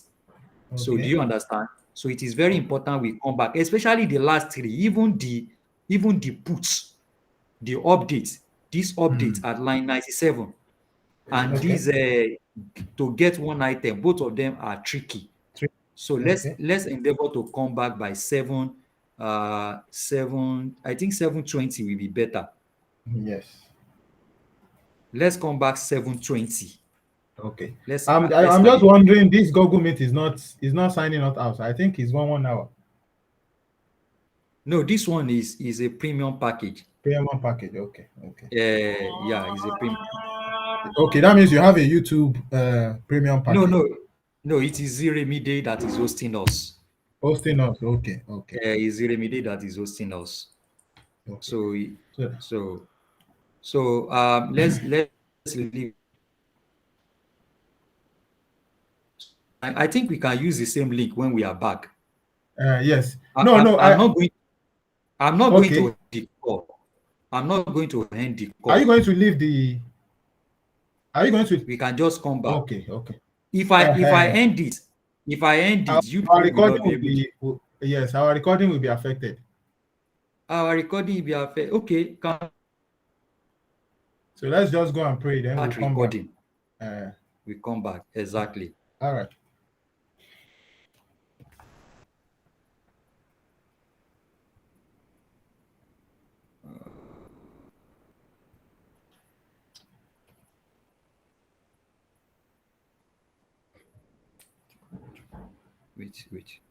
So do Okay. you understand? So it is very important we come back, especially the last three, even the puts, the updates, this update at line 97, and Okay. these to get one item, both of them are tricky. Three. So Okay. let's endeavor to come back by 7, I think 7:20 will be better. Yes. Let's come back 7:20. Okay. Let's I'm start just it. wondering. This Google Meet is not signing us out. I think it's 1 hour No, this one is a premium package. premium package. Okay. Okay. Yeah, it's a premium. Okay. That means you have a YouTube premium No, package. it is Ziremide that is hosting us. Hosting us. Okay. Okay. It's Ziremide that is hosting us. Okay. So So, let's leave. I think we can use the same link when we are back. yes. I, No. I, No. I'm not going to Okay. end the call. I'm not going to end the call. Are you going to leave the? Are you going to? We can just come back. Okay. Okay. If I end it, you people Our will recording not be will able to. be. Yes, our recording will be affected. Our recording will be affected. Okay, can So let's just go and pray. Then we'll start come back. recording. We come back. Exactly. All right. Wait.